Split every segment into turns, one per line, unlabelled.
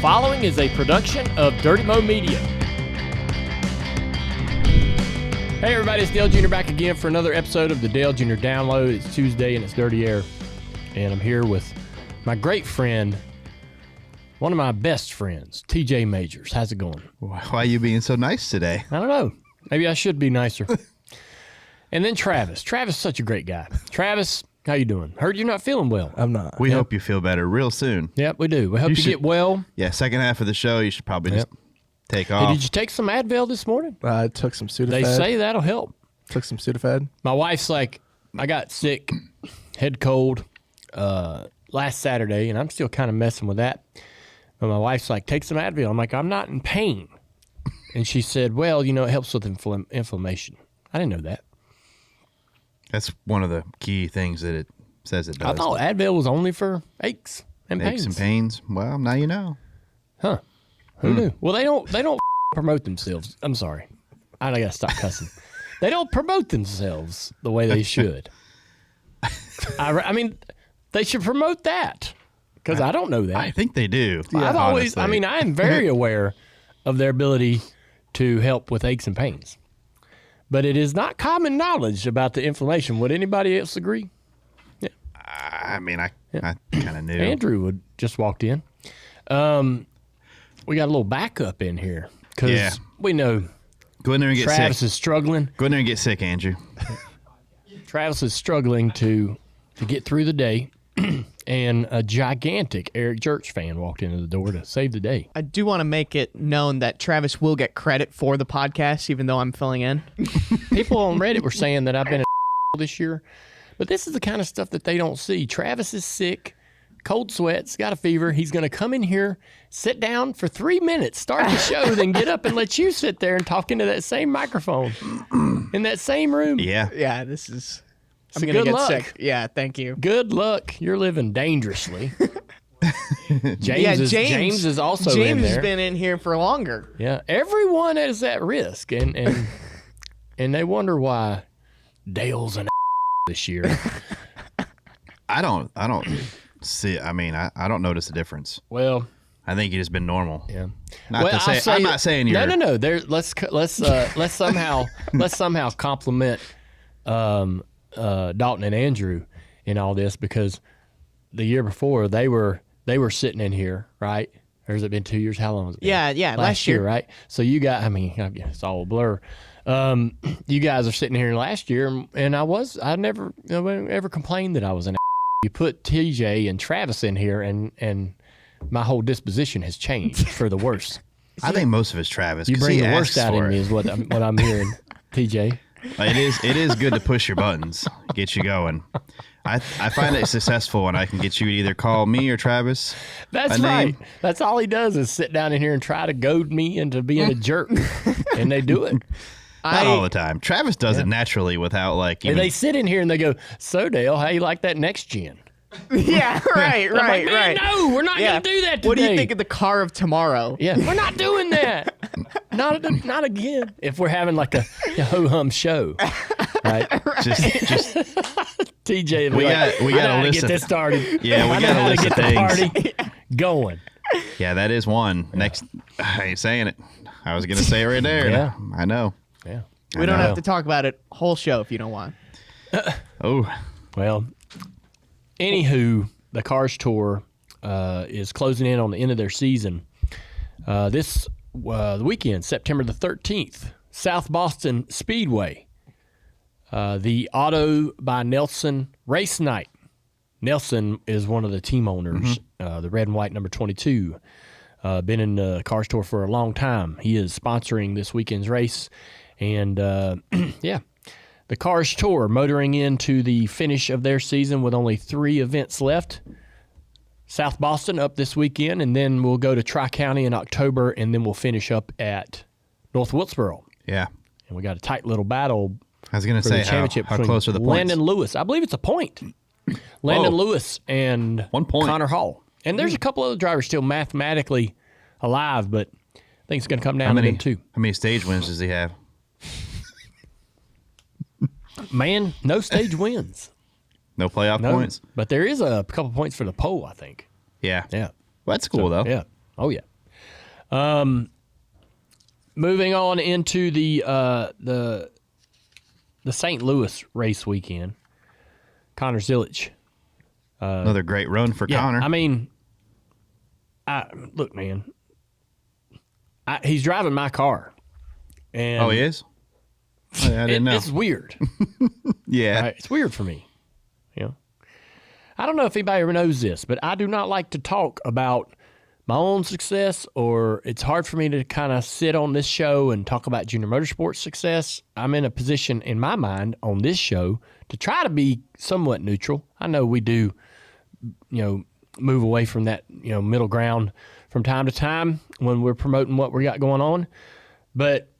following is a production of Dirty Mo Media. Hey everybody, it's Dale Jr. back again for another episode of the Dale Jr. Download. It's Tuesday and it's Dirty Air. And I'm here with my great friend, one of my best friends, TJ Majors. How's it going?
Why are you being so nice today?
I don't know. Maybe I should be nicer. And then Travis. Travis is such a great guy. Travis, how you doing? Heard you're not feeling well.
I'm not.
We hope you feel better real soon.
Yep, we do. We hope you get well.
Yeah, second half of the show, you should probably just take
Hey,
off.
did you take some Advil this morning?
I took some Sudafed.
They say that'll help.
Took some Sudafed.
My wife's like, I got sick, head cold last Saturday, and I'm still kind of messing with that. But my wife's like, take some Advil. I'm like, I'm not in pain. And she said, well, you know, it helps with inflammation. I didn't know that.
That's one of the key things that it says it does.
I thought Advil was only for aches and pains.
Aches and pains. Well, now you know.
Huh. Who knew? Well, they don't promote themselves. I'm sorry. I got to stop cussing. They don't promote themselves the way they should. I mean, they should promote that because I don't know that.
I think they do.
I've always,
honestly.
I mean, I am very aware of their ability to help with aches and pains. But it is not common knowledge about the inflammation. Would anybody else agree? Yeah.
I mean, I kind of knew.
Andrew would just walked in. We got a little backup in here because we know
Go in there and get
Travis
sick.
is struggling.
Go in there and get sick, Andrew.
Travis is struggling to get through the day, and a gigantic Eric Church fan walked into the door to save the day.
I do want to make it known that Travis will get credit for the podcast, even though I'm filling in.
People on Reddit were saying that I've been a this year, but this is the kind of stuff that they don't see. Travis is sick, cold sweats, got a fever. He's going to come in here, sit down for 3 minutes, start the show, then get up and let you sit there and talk into that same microphone in that same room.
Yeah.
Yeah, this is...
So
I'm going to
good
get
luck.
sick. Yeah, thank you.
Good luck. You're living dangeringly. James is also in there.
James has been in here for longer.
Yeah, everyone is at risk, and they wonder why Dale's an this year.
I don't see. I mean, I don't notice a difference.
Well,
I think you just been normal.
yeah.
Not to say, I'm not saying you're.
No. There. Let's somehow compliment Dalton and Andrew in all this, because the year before they were sitting in here, right? Or has it been 2 years? How long has it been?
Yeah, last year,
right? So you got, I mean, it's all a blur. You guys are sitting here last year, and I never ever complained that I was an. You put TJ and Travis in here, and my whole disposition has changed for the worse.
I think most of it's Travis.
You
'cause
bring
he
the worst
asks
out in
for
me
it.
is what I'm hearing, TJ.
It is good to push your buttons, get you going. I find it successful when I can get you to either call me or Travis.
That's
a
right.
name.
That's all he does is sit down in here and try to goad me into being a jerk, and they do it.
Not all the time. Travis does it naturally without like.
And
Even,
they sit in here and they go, "So Dale, how you like that next gen?"
Yeah, right.
I'm like, "Man, no, we're not going to do that today.
What do you think of the car of tomorrow?
Yeah, we're not doing that. Not again. If we're having like a ho-hum show, right?
just
TJ,
we
like,
got
I know how
a
to
list
get
of
this started.
Yeah, we
I know
got a
how to
list
get
of
the
things.
party going.
Yeah, that is one. Next, I ain't saying it. I was gonna say it right there.
Yeah.
I know.
Yeah.
We don't
know.
have to talk about it whole show if you don't want.
Oh,
Well, anywho, the Cars Tour is closing in on the end of their season. The weekend, September the 13th, South Boston Speedway. The Auto by Nelson race night. Nelson is one of the team owners, the red and white number 22. Been in the Cars Tour for a long time. He is sponsoring this weekend's race. And, the Cars Tour motoring into the finish of their season with only 3 events left. South Boston up this weekend, and then we'll go to Tri-County in October, and then we'll finish up at North Wilkesboro.
yeah.
And we got a tight little battle
I was gonna
for
say
the championship
how
between
close are the points?
Landon Lewis. I believe it's a point. Landon
Whoa.
Lewis and
1 point.
Connor Hall. And there's a couple other drivers still mathematically alive, but I think it's going to come down to them too.
How many stage wins does he have?
Man, no stage wins.
No playoff points.
But there is a couple points for the pole, I think.
Yeah.
Yeah.
Well, that's cool though.
Yeah. Oh, yeah. Moving on into the St. Louis race weekend, Connor Zilisch.
Another great run for Connor.
I mean, look, man, he's driving my car. And
oh, he is? I didn't know.
It's weird.
Yeah.
Right? It's weird for me. You know, I don't know if anybody ever knows this, but I do not like to talk about my own success, or it's hard for me to kind of sit on this show and talk about junior motorsports success. I'm in a position in my mind on this show to try to be somewhat neutral. I know we do, move away from that, middle ground from time to time when we're promoting what we got going on. But,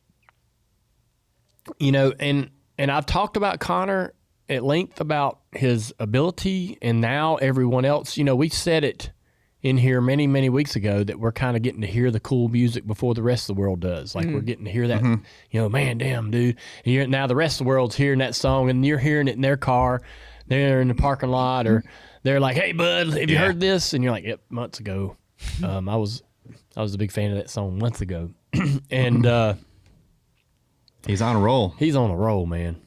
and I've talked about Connor at length about his ability, and now everyone else, we said it in here many, many weeks ago that we're kind of getting to hear the cool music before the rest of the world does. Like we're getting to hear that, man, damn, dude. And now the rest of the world's hearing that song, and you're hearing it in their car. They're in the parking lot, or they're like, hey, bud, have you heard this? And you're like, yep, months ago. I was a big fan of that song months ago. And
he's on a roll.
He's on a roll, man.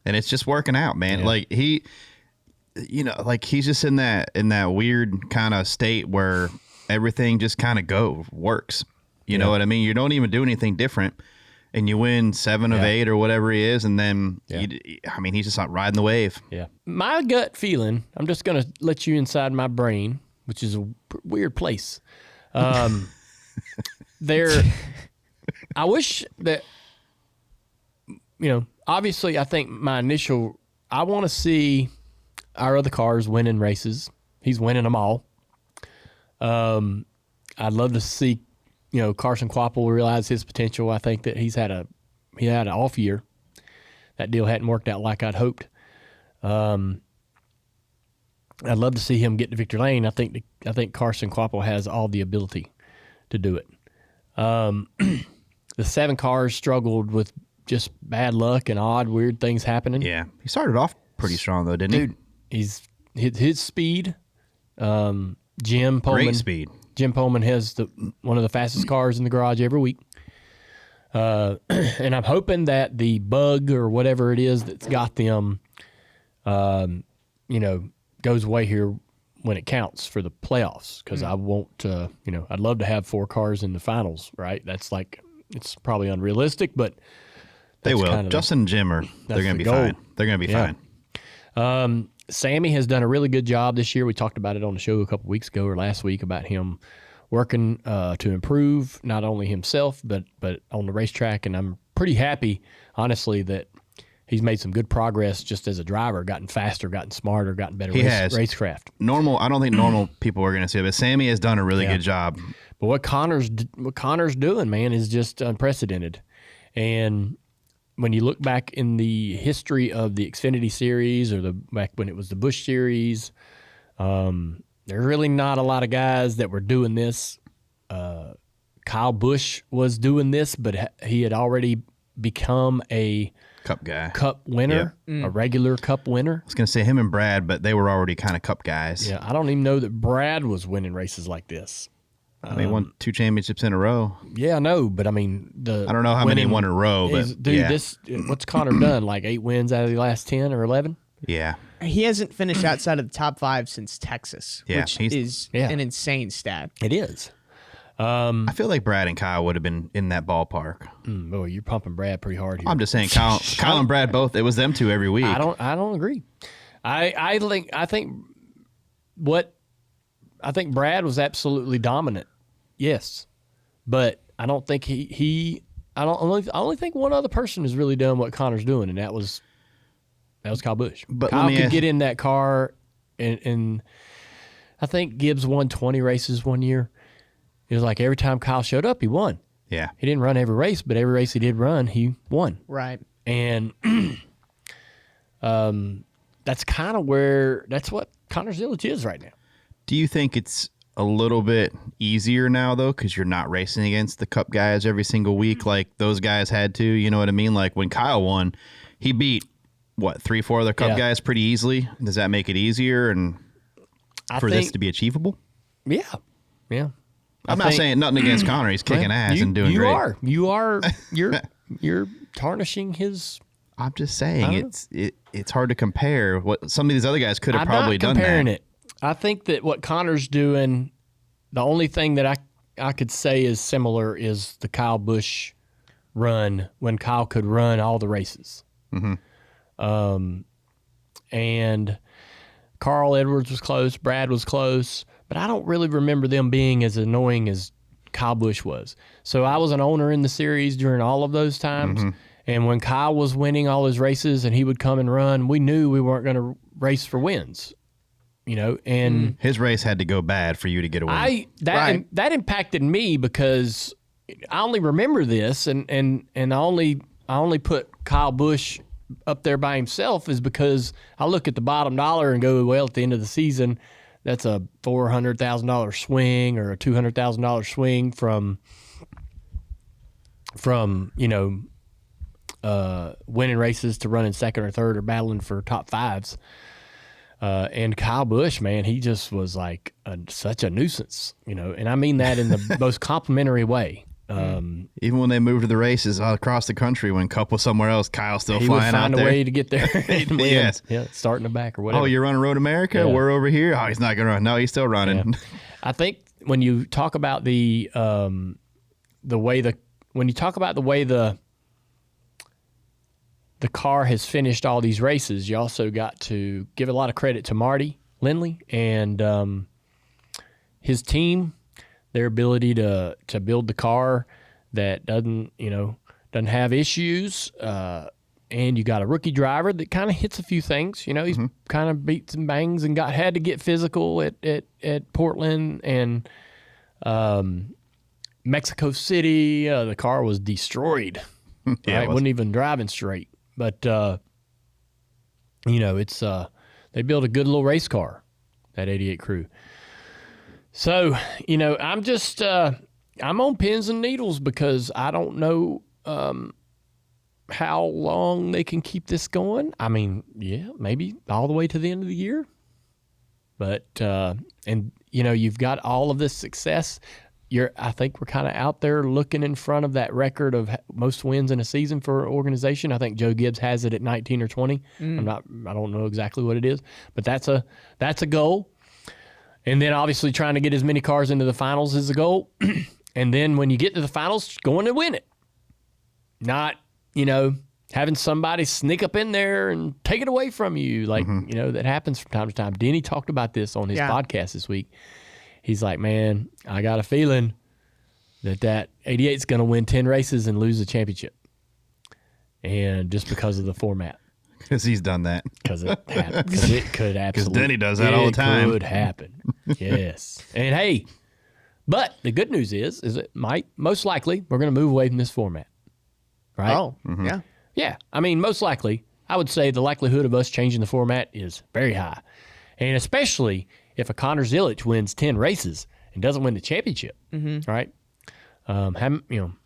And it's just working out, man.
Yeah.
Like he's just in that weird kind of state where everything just kind of works. You know what I mean? You don't even do anything different, and you win 7 of 8 or whatever he is, and then he's just not riding the wave.
Yeah. My gut feeling, I'm just gonna let you inside my brain, which is a weird place. I wish that obviously, I think I want to see our other cars winning races. He's winning them all. I'd love to see, Carson Kvapil realize his potential. I think that he had an off year. That deal hadn't worked out like I'd hoped. I'd love to see him get to victory lane. I think Carson Kvapil has all the ability to do it. The 7 cars struggled with just bad luck and odd, weird things happening.
Yeah, he started off pretty strong though, didn't he?
Dude, his speed. Jim Pullman,
great speed.
Jim Pullman has one of the fastest cars in the garage every week. And I'm hoping that the bug or whatever it is that's got them, goes away here when it counts for the playoffs. Because I won't, I'd love to have 4 cars in the finals, right? That's it's probably unrealistic, but
they will. Justin and Jim they're going to be fine. They're going to be fine.
Sammy has done a really good job this year. We talked about it on the show a couple weeks ago or last week about him working to improve not only himself but on the racetrack. And I'm pretty happy, honestly, that he's made some good progress just as a driver, gotten faster, gotten smarter, gotten better racecraft.
I don't think normal people are going to see it, but Sammy has done a really good job.
But what Connor's doing, man, is just unprecedented. And when you look back in the history of the Xfinity Series or back when it was the Busch Series, there's really not a lot of guys that were doing this. Kyle Busch was doing this, but he had already become a
Cup guy,
Cup winner, a regular Cup winner.
I was going to say him and Brad, but they were already kind of Cup guys.
Yeah, I don't even know that Brad was winning races like this.
He won 2 championships in a row.
Yeah, I know, but I mean,
I don't know how many he won in a row, but
what's Connor done? Like 8 wins out of the last 10 or 11?
Yeah.
He hasn't finished outside of the top 5 since Texas,
Yeah,
which is an insane stat.
It is.
I feel like Brad and Kyle would have been in that ballpark.
Boy, you're pumping Brad pretty hard here.
I'm just saying, Kyle and Brad both. It was them 2 every week.
I don't agree. I think Brad was absolutely dominant. Yes, but I don't think I only think one other person has really done what Connor's doing, and that was Kyle Busch.
But
Kyle could get in that car, and I think Gibbs won 20 races one year. It was like every time Kyle showed up, he won.
Yeah.
He didn't run every race, but every race he did run, he won.
Right.
And that's kind of that's what Connor Zilisch is right now.
Do you think it's a little bit easier now, though, because you're not racing against the Cup guys every single week like those guys had to? You know what I mean? Like when Kyle won, he beat, 3-4 other Cup guys pretty easily? Does that make it easier and for this to be achievable?
Yeah. Yeah.
I'm not saying nothing against Connor. He's kicking ass and doing great.
You're tarnishing his.
I'm just saying it's hard to compare. What some of these other guys could have probably done.
I'm not comparing it. I think that what Connor's doing, the only thing that I could say is similar is the Kyle Busch run when Kyle could run all the races. Mm-hmm. And Carl Edwards was close, Brad was close, but I don't really remember them being as annoying as Kyle Busch was. So I was an owner in the series during all of those times. Mm-hmm. And when Kyle was winning all his races and he would come and run, we knew we weren't going to race for wins. And
his race had to go bad for you to get a win.
That impacted me because I only remember this, and I only put Kyle Busch up there by himself is because I look at the bottom dollar and go, well, at the end of the season, that's a $400,000 swing or a $200,000 swing from winning races to running second or third or battling for top fives. And Kyle Busch, man, he just was like such a nuisance, and I mean that in the most complimentary way.
Even when they moved to the races across the country, when Cup was somewhere else, Kyle's still flying out there.
He would find a way to get there.
Yes.
Yeah, start in the back or whatever.
Oh, you're running Road America? Yeah. We're over here? Oh, he's not going to run. No, he's still running.
Yeah. I think when you talk about the way the car has finished all these races, you also got to give a lot of credit to Marty Lindley and his team, their ability to build the car that doesn't have issues. And you got a rookie driver that kind of hits a few things. He's kind of beats and bangs and had to get physical at Portland and Mexico City. The car was destroyed.
Yeah,
it wasn't even driving straight. But it's they built a good little race car, that 88 crew. So, I'm just I'm on pins and needles because I don't know how long they can keep this going. I mean, yeah, maybe all the way to the end of the year. But you've got all of this success. I think we're kind of out there looking in front of that record of most wins in a season for an organization. I think Joe Gibbs has it at 19 or 20. I don't know exactly what it is, but that's a goal. And then obviously trying to get as many cars into the finals is a goal. And then when you get to the finals, going to win it. Not, having somebody sneak up in there and take it away from you. Like, that happens from time to time. Denny talked about this on his podcast this week. He's like, man, I got a feeling that 88 is going to win 10 races and lose the championship. And just because of the format.
Because he's done that.
Because it happened. Because it could absolutely.
Because Denny does that all the time.
It could happen. Yes. And hey, but the good news is it might, most likely, we're going to move away from this format. Right?
Oh, yeah.
Yeah. I mean, most likely, I would say the likelihood of us changing the format is very high. And especially if a Connor Zilisch wins 10 races and doesn't win the championship. Right? I don't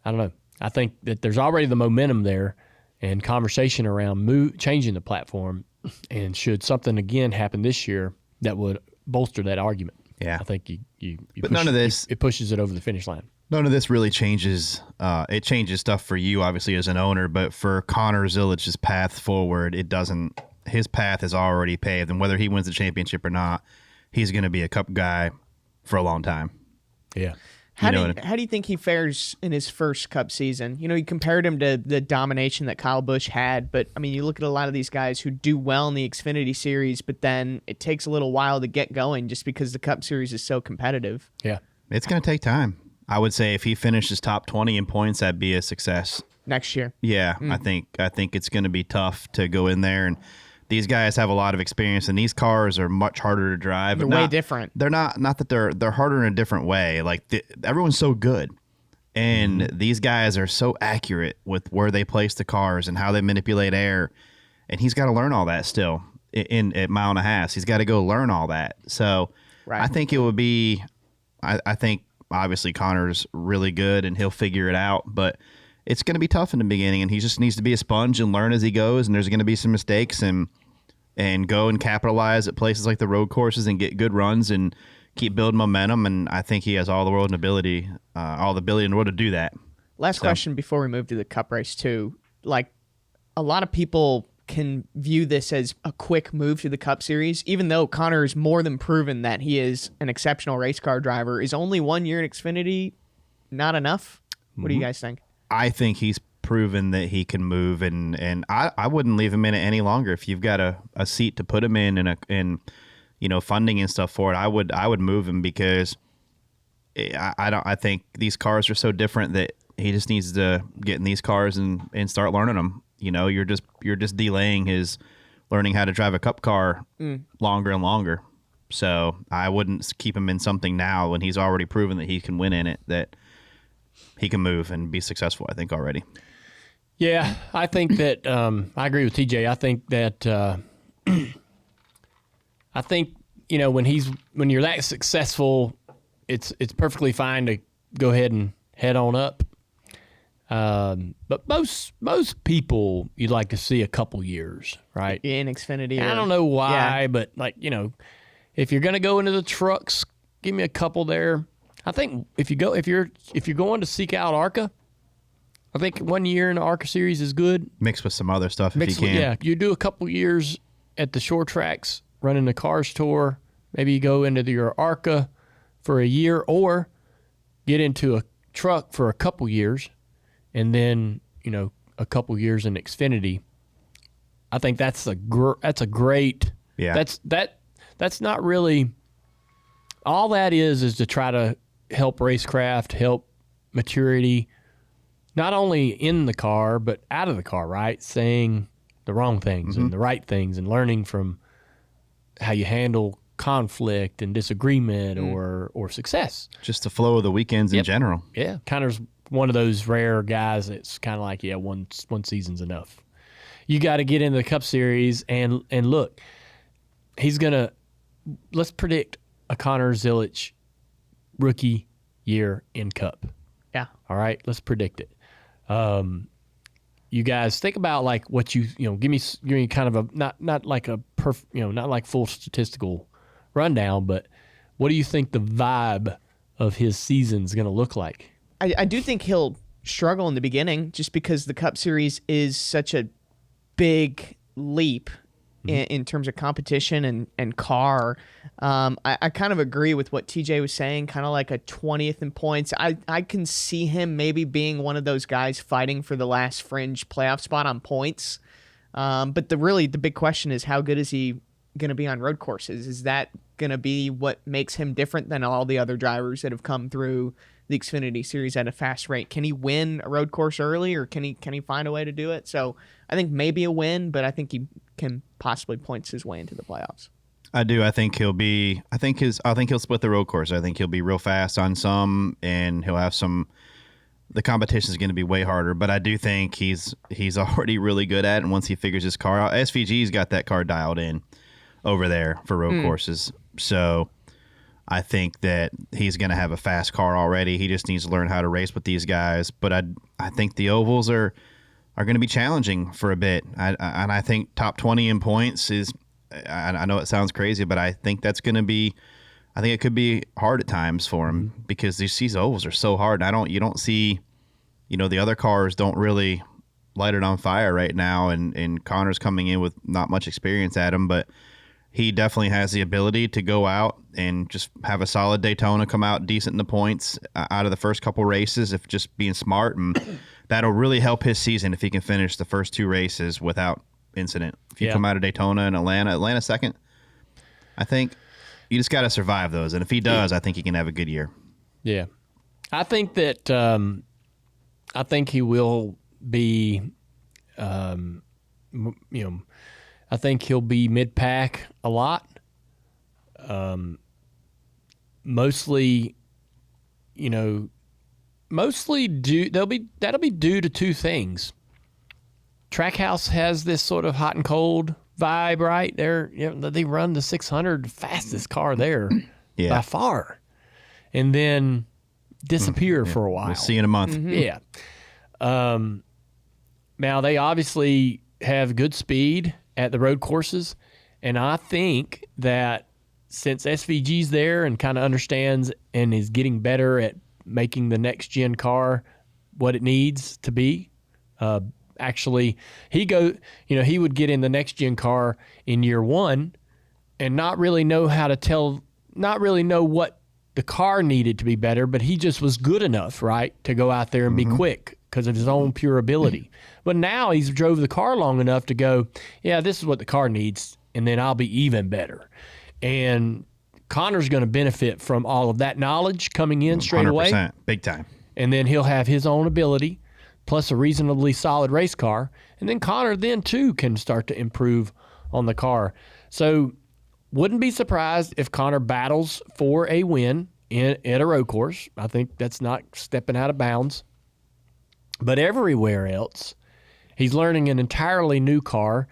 know. I think that there's already the momentum there and conversation around changing the platform, and should something again happen this year that would bolster that argument.
Yeah,
I think you
but none of this
it pushes it over the finish line.
None of this really changes. It changes stuff for you, obviously, as an owner, but for Connor Zilich's path forward, it doesn't. His path is already paved, and whether he wins the championship or not, he's going to be a Cup guy for a long time.
Yeah.
How do you think he fares in his first Cup season? You compared him to the domination that Kyle Busch had, but I mean, you look at a lot of these guys who do well in the Xfinity Series, but then it takes a little while to get going just because the Cup Series is so competitive.
Yeah.
It's going to take time. I would say if he finishes top 20 in points, that'd be a success.
Next year.
Yeah, I think it's going to be tough to go in there, and these guys have a lot of experience, and these cars are much harder to drive.
They're way different.
They're not that they're harder in a different way. Like everyone's so good, and these guys are so accurate with where they place the cars and how they manipulate air, and he's got to learn all that still at mile and a half. He's got to go learn all that. So I think it would be. I think obviously Connor's really good, and he'll figure it out, but it's going to be tough in the beginning, and he just needs to be a sponge and learn as he goes, and there's going to be some mistakes, and go and capitalize at places like the road courses and get good runs and keep building momentum, and I think he has all the ability in the world to do that.
Last question before we move to the Cup race too. Like, a lot of people can view this as a quick move to the Cup Series, even though Connor is more than proven that he is an exceptional race car driver. Is only 1 year in Xfinity not enough? What do you guys think?
I think he's proven that he can move, and I wouldn't leave him in it any longer. If you've got a seat to put him in and funding and stuff for it, I would move him, because I think these cars are so different that he just needs to get in these cars and start learning them. You're just delaying his learning how to drive a Cup car longer and longer. So I wouldn't keep him in something now when he's already proven that he can win in it, that he can move and be successful, I think, already.
Yeah, I think that I agree with TJ. I think that when you're that successful, it's perfectly fine to go ahead and head on up. But most people, you'd like to see a couple years, right?
In Xfinity.
I don't know why, but if you're gonna go into the trucks, give me a couple there. I think if you're going to seek out ARCA, I think 1 year in the ARCA series is good.
Mixed with some other stuff if you can.
Yeah, you do a couple years at the short tracks, running the Cars Tour. Maybe you go into your ARCA for a year, or get into a truck for a couple years, and then a couple years in Xfinity. I think that's a great.
Yeah.
That's not really. All that is to try to help racecraft, help maturity, not only in the car but out of the car. Right, saying the wrong things and the right things, and learning from how you handle conflict and disagreement or success.
Just the flow of the weekends in general.
Yeah, Connor's one of those rare guys that's kind of like, one season's enough. You got to get into the Cup Series and look, let's predict a Connor Zilisch rookie year in Cup.
Yeah.
All right, let's predict it. You guys think about what give me kind of a not like a not like full statistical rundown, but what do you think the vibe of his season's going to look like?
I do think he'll struggle in the beginning, just because the Cup Series is such a big leap in terms of competition and car. I kind of agree with what TJ was saying, kind of like a 20th in points. I can see him maybe being one of those guys fighting for the last fringe playoff spot on points. But the big question is, how good is he going to be on road courses? Is that going to be what makes him different than all the other drivers that have come through the Xfinity Series at a fast rate? Can he win a road course early, or can he find a way to do it? So I think maybe a win, but I think he can possibly points his way into the playoffs.
I do. I think he'll split the road course. I think he'll be real fast on some, and he'll have some. The competition is going to be way harder, but I do think he's already really good at it. And once he figures his car out, SVG's got that car dialed in over there for road courses. So I think that he's going to have a fast car already. He just needs to learn how to race with these guys. But I think the ovals are going to be challenging for a bit. And I think top 20 in points is. I know it sounds crazy, but I think that's going to be. I think it could be hard at times for him, because these ovals are so hard. You don't see, the other cars don't really light it on fire right now, and Connor's coming in with not much experience at him, but he definitely has the ability to go out and just have a solid Daytona, come out decent in the points out of the first couple races, if just being smart, and that'll really help his season if he can finish the first two races without incident. If you come out of Daytona and Atlanta second, I think you just got to survive those, and if he does, I think he can have a good year.
Yeah, I think that I think he will be, I think he'll be mid-pack a lot. Mostly that'll be due to two things. Trackhouse has this sort of hot and cold vibe, right? They run the 600 fastest car there by far, and then disappear for a while.
We'll see in a month.
Yeah. Now they obviously have good speed at the road courses, and I think that since SVG's there and kind of understands and is getting better at making the next gen car what it needs to be. Actually, he would get in the next gen car in year one and not really know what the car needed to be better, but he just was good enough, right, to go out there and be quick because of his own pure ability. But now he's drove the car long enough to go, yeah, this is what the car needs, and then I'll be even better. And Connor's going to benefit from all of that knowledge coming in straight
100%,
away.
big time.
And then he'll have his own ability plus a reasonably solid race car. And then Connor then, too, can start to improve on the car. So wouldn't be surprised if Connor battles for a win at a road course. I think that's not stepping out of bounds. But everywhere else, he's learning an entirely new car.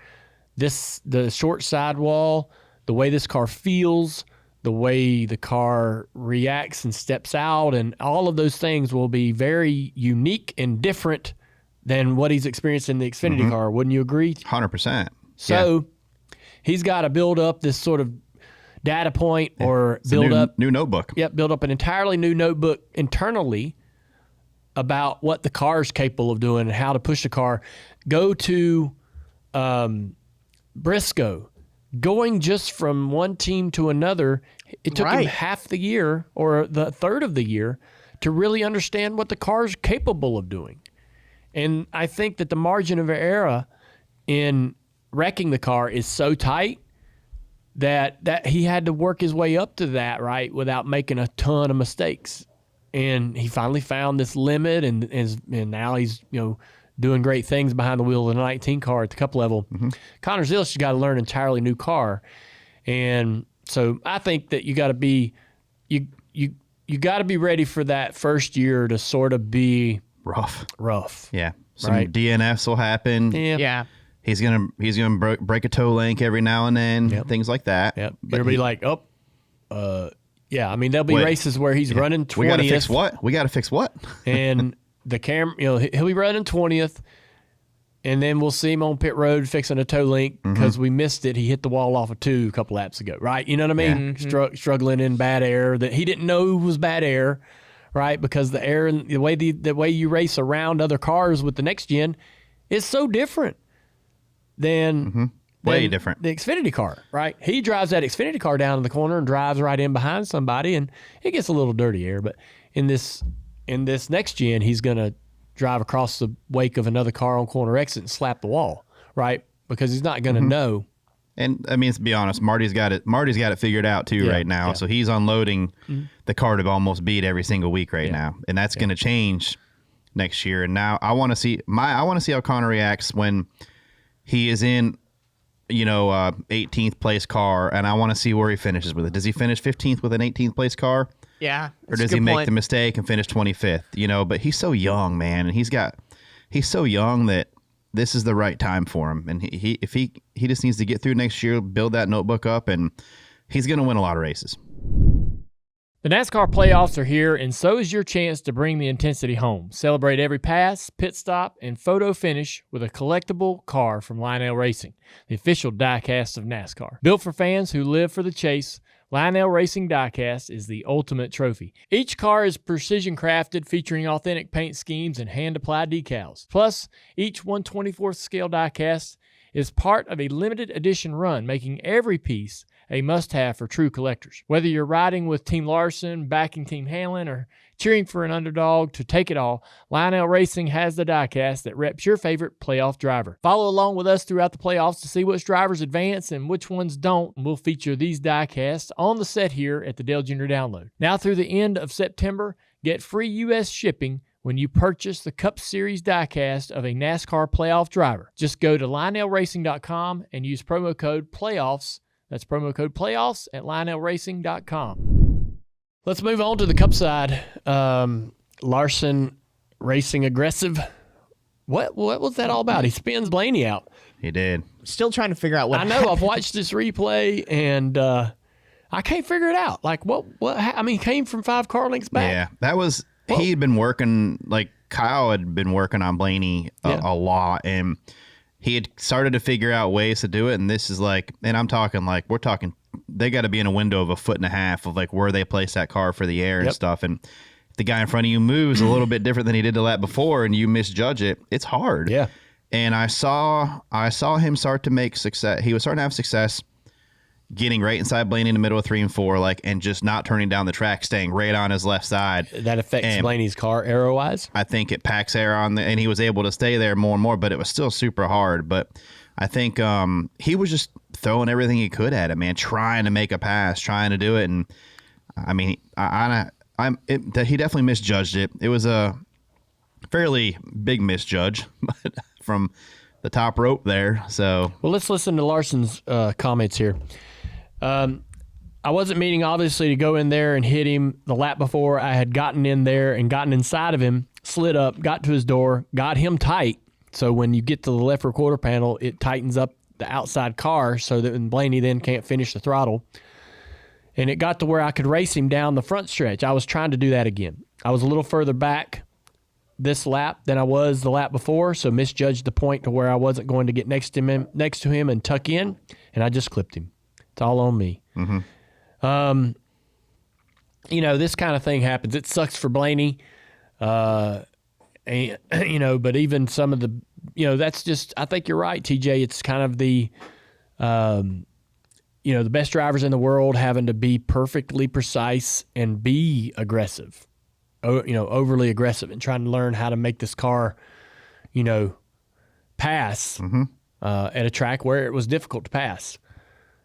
The short sidewall, the way this car feels, the way the car reacts and steps out, and all of those things will be very unique and different than what he's experienced in the Xfinity car. Wouldn't you agree?
100%.
So he's got to build up this sort of data point or
It's
build
a
up
new notebook.
Yep, build up an entirely new notebook internally about what the car is capable of doing and how to push the car. Go to Briscoe. Going just from one team to another, it took him half the year or the third of the year to really understand what the car is capable of doing. And I think that the margin of error in wrecking the car is so tight that he had to work his way up to that, right, without making a ton of mistakes. And he finally found this limit, and now he's doing great things behind the wheel of the 19 car at the Cup level. Connor Zilisch has got to learn an entirely new car, and so I think that you got to be you got to be ready for that first year to sort of be rough.
Yeah, some
Right.
DNFs will happen.
Yeah.
He's gonna break a toe link every now and then, things like that.
Yep.
But
It'll be like, yeah. I mean, there'll be races where he's running 20th.
we got to fix what? We got to fix what?
And the camera, he'll be running 20th, and then we'll see him on pit road fixing a toe link because we missed it. He hit the wall off of 2 a couple laps ago, right? You know what I mean? Struggling in bad air that he didn't know was bad air, right? Because the air and the way you race around other cars with the next gen is so different than
Way different.
the Xfinity car, right? He drives that Xfinity car down in the corner and drives right in behind somebody, and it gets a little dirty air. But in this next gen, he's going to drive across the wake of another car on corner exit and slap the wall, right? Because he's not going to know.
And I mean, to be honest, Marty's got it figured out too right now. So he's unloading the car to almost beat every single week right now, and that's going to change next year. And now I want to see how Connor reacts when he is in 18th place car, and I want to see where he finishes with it. Does he finish 15th with an 18th place car?
Yeah.
Or does he make the mistake and finish 25th? But he's so young, man, and he's so young that this is the right time for him. And he just needs to get through next year, build that notebook up, and he's going to win a lot of races.
The NASCAR playoffs are here, and so is your chance to bring the intensity home. Celebrate every pass, pit stop, and photo finish with a collectible car from Lionel Racing, the official diecast of NASCAR. Built for fans who live for the chase, Lionel Racing Diecast is the ultimate trophy. Each car is precision crafted, featuring authentic paint schemes and hand-applied decals. Plus, each 1/24th scale diecast is part of a limited edition run, making every piece a must-have for true collectors. Whether you're riding with Team Larson, backing Team Hamlin, or cheering for an underdog to take it all, Lionel Racing has the diecast that reps your favorite playoff driver. Follow along with us throughout the playoffs to see which drivers advance and which ones don't. We'll feature these diecasts on the set here at the Dale Jr. Download. Now through the end of September, get free U.S. shipping when you purchase the Cup Series diecast of a NASCAR playoff driver. Just go to LionelRacing.com and use promo code PLAYOFFS. That's promo code PLAYOFFS at LionelRacing.com. Let's move on to the Cup side. Larson racing aggressive. What was that all about? He spins Blaney out.
He did.
Still trying to figure out what
I know. I've watched this replay, and I can't figure it out. Like, what I mean, he came from 5 car lengths back.
Yeah, that was he had been working, like Kyle had been working on Blaney a lot, and he had started to figure out ways to do it. And this is like, and I'm talking like, we're talking they got to be in a window of 1.5 feet of like where they place that car for the air and stuff. And if the guy in front of you moves a little bit different than he did the lap before and you misjudge it, it's hard.
Yeah.
And I saw him start to make success. He was starting to have success getting right inside Blaney in the middle of 3 and 4, like, and just not turning down the track, staying right on his left side.
That affects
And
Blaney's car aero-wise?
I think it packs air on and he was able to stay there more and more, but it was still super hard. But I think he was just throwing everything he could at it, man, trying to make a pass, trying to do it. And I mean, he definitely misjudged it. It was a fairly big misjudge from the top rope there. So,
well, let's listen to Larson's comments here. I wasn't meaning, obviously, to go in there and hit him the lap before. I had gotten in there and gotten inside of him, slid up, got to his door, got him tight. So when you get to the left rear quarter panel, it tightens up the outside car so that Blaney then can't finish the throttle. And it got to where I could race him down the front stretch. I was trying to do that again. I was a little further back this lap than I was the lap before, so misjudged the point to where I wasn't going to get next to him and tuck in, and I just clipped him. It's all on me. Mm-hmm. This kind of thing happens. It sucks for Blaney. And, but even some of the, that's just, I think you're right, TJ. It's kind of the, the best drivers in the world having to be perfectly precise and be aggressive, overly aggressive, and trying to learn how to make this car, pass at a track where it was difficult to pass.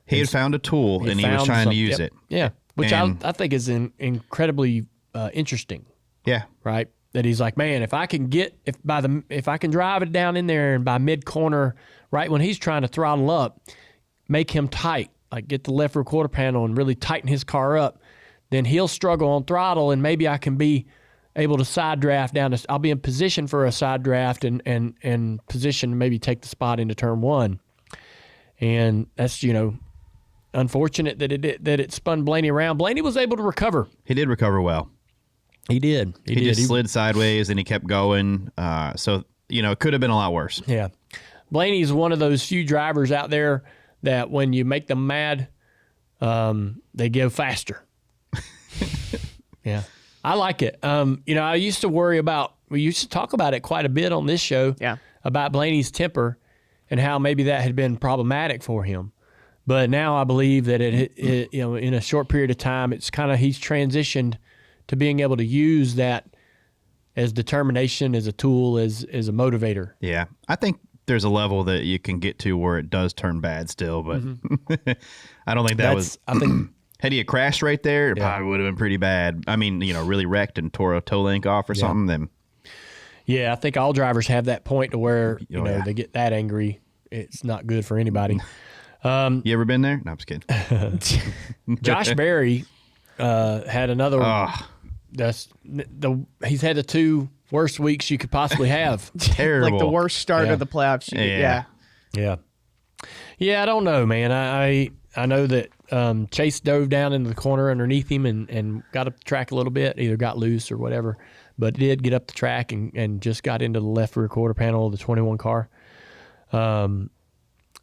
He had found a tool and he was trying to use it.
Yeah, which I think is incredibly interesting.
Yeah.
Right? That he's like, man, if I can drive it down in there and by mid corner, right when he's trying to throttle up, make him tight, like get the left rear quarter panel and really tighten his car up, then he'll struggle on throttle and maybe I can be able to side draft down. I'll be in position for a side draft and position to maybe take the spot into turn one. And that's, unfortunate that it spun Blaney around. Blaney was able to recover.
He did recover well.
He did.
He just slid sideways and he kept going. So, it could have been a lot worse.
Yeah. Blaney's one of those few drivers out there that when you make them mad, they go faster. Yeah. I like it. I used to we used to talk about it quite a bit on this show.
Yeah.
About Blaney's temper and how maybe that had been problematic for him. But now I believe that it in a short period of time, it's kind of, he's transitioned to being able to use that as determination, as a tool, as a motivator.
Yeah. I think there's a level that you can get to where it does turn bad still, but I don't think I think had he had crashed right there, it probably would have been pretty bad. I mean, really wrecked and tore a toe link off or something, then.
Yeah, I think all drivers have that point to where, they get that angry. It's not good for anybody.
You ever been there? No, I'm just kidding.
Josh Berry had another. He's had the two worst weeks you could possibly have.
Terrible.
Like the worst start of the playoffs.
Yeah. I don't know, man. I know that Chase dove down into the corner underneath him and got up the track a little bit. Either got loose or whatever, but did get up the track and just got into the left rear quarter panel of the 21 car.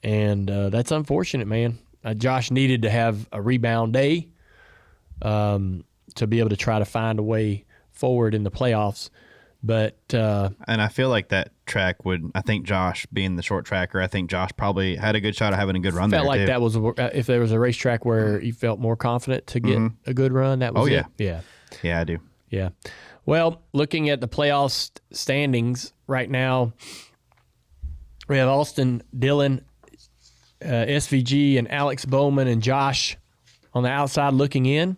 And that's unfortunate, man. Josh needed to have a rebound day to be able to try to find a way forward in the playoffs. But
and I feel like that track I think Josh being the short tracker, I think Josh probably had a good shot of having a good run there.
Felt like
too.
that was if there was a racetrack where you felt more confident to get a good run, that was it. Yeah.
Yeah, I do.
Yeah. Well, looking at the playoff standings right now, we have Austin Dillon, SVG, and Alex Bowman and Josh on the outside looking in.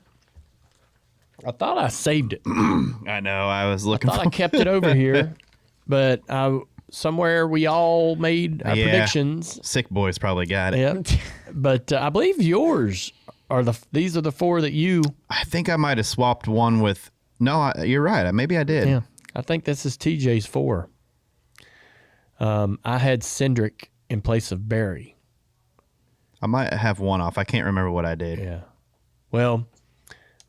I thought I saved it.
I know. I was looking.
I thought I kept it over here, but somewhere we all made our predictions.
Sick boys probably got it.
Yeah, but I believe yours are these are the four that you.
I think I might have swapped one with. No, you're right. Maybe I did.
Yeah, I think this is TJ's four. I had Cindric in place of Barry.
I might have one off. I can't remember what I did.
Yeah. Well,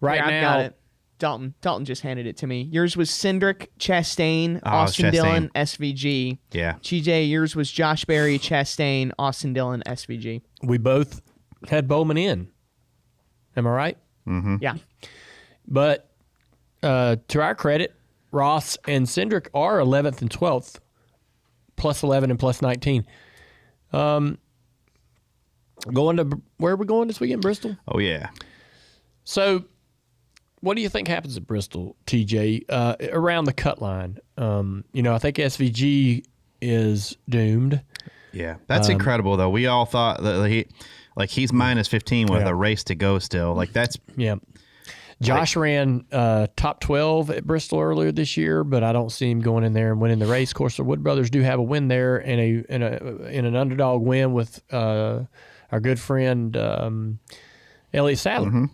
I've
now.
got it. Dalton just handed it to me. Yours was Cindric, Chastain, Austin
Chastain.
Dillon, SVG.
Yeah.
TJ, yours was Josh Berry, Chastain, Austin Dillon, SVG.
We both had Bowman in. Am I right?
Yeah.
But to our credit, Ross and Cindric are 11th and 12th, plus 11 and plus 19. Going to where are we going this weekend? Bristol.
Oh yeah.
So, what do you think happens at Bristol, TJ? Around the cut line, I think SVG is doomed.
Yeah, that's incredible though. We all thought that he's minus 15 with a race to go still. Like that's
Josh ran top 12 at Bristol earlier this year, but I don't see him going in there and winning the race. Of course, the Wood brothers do have a win there in an underdog win with our good friend Elliott Sadler.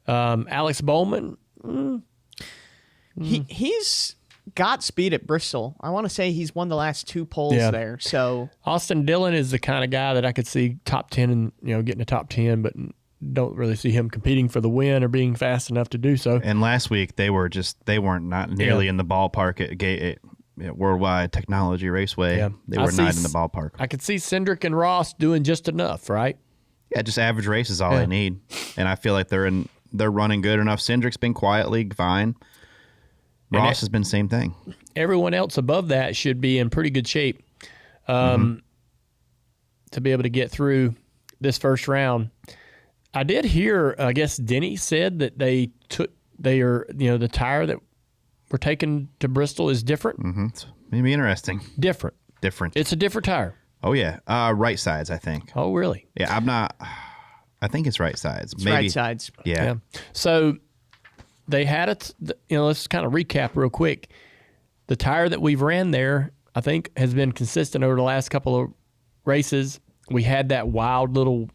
Alex Bowman,
he's got speed at Bristol. I want to say he's won the last 2 poles there. So
Austin Dillon is the kind of guy that I could see top 10 and getting a top 10, but don't really see him competing for the win or being fast enough to do so.
And last week they weren't not nearly in the ballpark at Worldwide Technology Raceway.
Yeah.
They were not in the ballpark.
I could see Cindric and Ross doing just enough, right?
Yeah, just average race is all they need, and I feel like they're running good enough. Cindric's been quietly fine. Ross has been same thing.
Everyone else above that should be in pretty good shape to be able to get through this first round. I did hear, I guess Denny said that the tire that we're taking to Bristol is different.
It's maybe interesting.
Different. It's a different tire.
Oh yeah, right sides I think.
Oh really?
Yeah, I'm not. I think it's right sides.
it's
maybe
right sides.
Yeah.
So they had it. Let's kind of recap real quick. The tire that we've ran there, I think, has been consistent over the last couple of races. We had that wild little,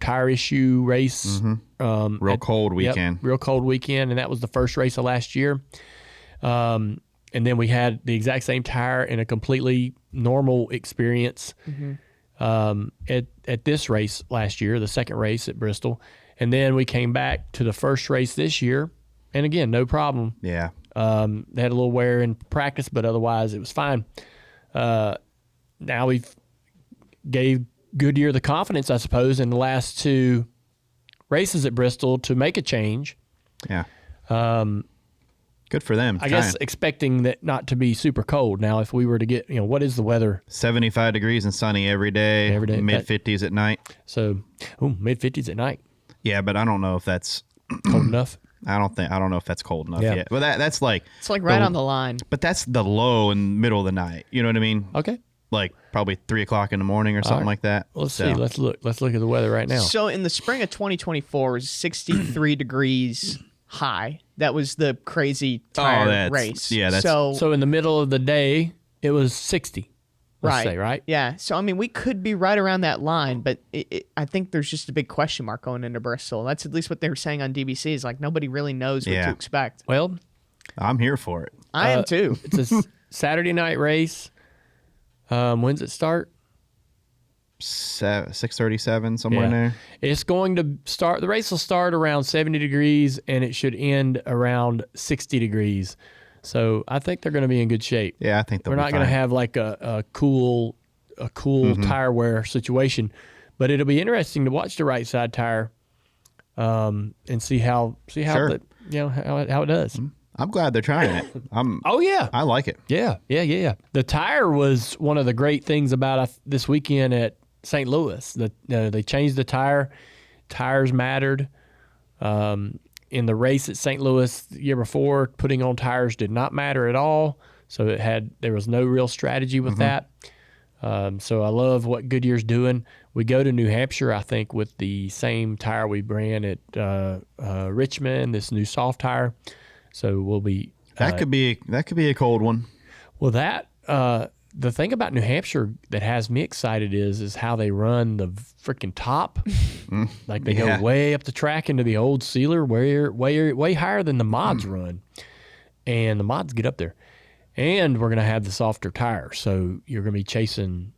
tire issue race.
Real cold weekend.
Yep, real cold weekend, and that was the first race of last year. And then we had the exact same tire in a completely normal experience at this race last year, the second race at Bristol. And then we came back to the first race this year, and again, no problem.
Yeah.
They had a little wear in practice, but otherwise it was fine. Now we've gave Goodyear the confidence, I suppose, in the last 2 races at Bristol to make a change.
Yeah. Good for them.
I guess expecting that not to be super cold. Now, if we were to get, what is the weather?
75 degrees and sunny every day.
Every day.
Mid-50s at night.
So, mid-50s at night.
Yeah, but I don't know if that's
Cold enough.
I don't know if that's cold enough yet. But that's like
It's like right on the line.
But that's the low in the middle of the night. You know what I mean?
Okay.
Like probably 3:00 in the morning or something like that.
Let's see. Let's look at the weather right now.
So in the spring of 2024, it was 63 degrees high. That was the crazy tire race.
Yeah, that's
So in the middle of the day, it was 60. Let's say, right?
Yeah. So, I mean, we could be right around that line, but I think there's just a big question mark going into Bristol. That's at least what they were saying on DBC is like nobody really knows what to expect.
Well,
I'm here for it.
I am too.
It's a Saturday night race. When's it start?
6:37, somewhere in there.
It's going to start. The race will start around 70 degrees, and it should end around 60 degrees. So I think they're going to be in good shape.
Yeah, I think
we're not going to have like a cool tire wear situation, but it'll be interesting to watch the right side tire, and see how
Sure.
how it does.
I'm glad they're trying it.
Oh yeah,
I like it.
yeah. The tire was one of the great things about this weekend at St. Louis. They changed the tire. Tires mattered. In the race at St. Louis the year before, putting on tires did not matter at all. So there was no real strategy with that. So I love what Goodyear's doing. We go to New Hampshire, I think, with the same tire we ran at Richmond, this new soft tire. So we'll be
That could be a cold one.
well. The thing about New Hampshire that has me excited is how they run the freaking top. Like they go way up the track into the old sealer, way higher than the mods run, and the mods get up there. And we're going to have the softer tire, so you're going to be chasing.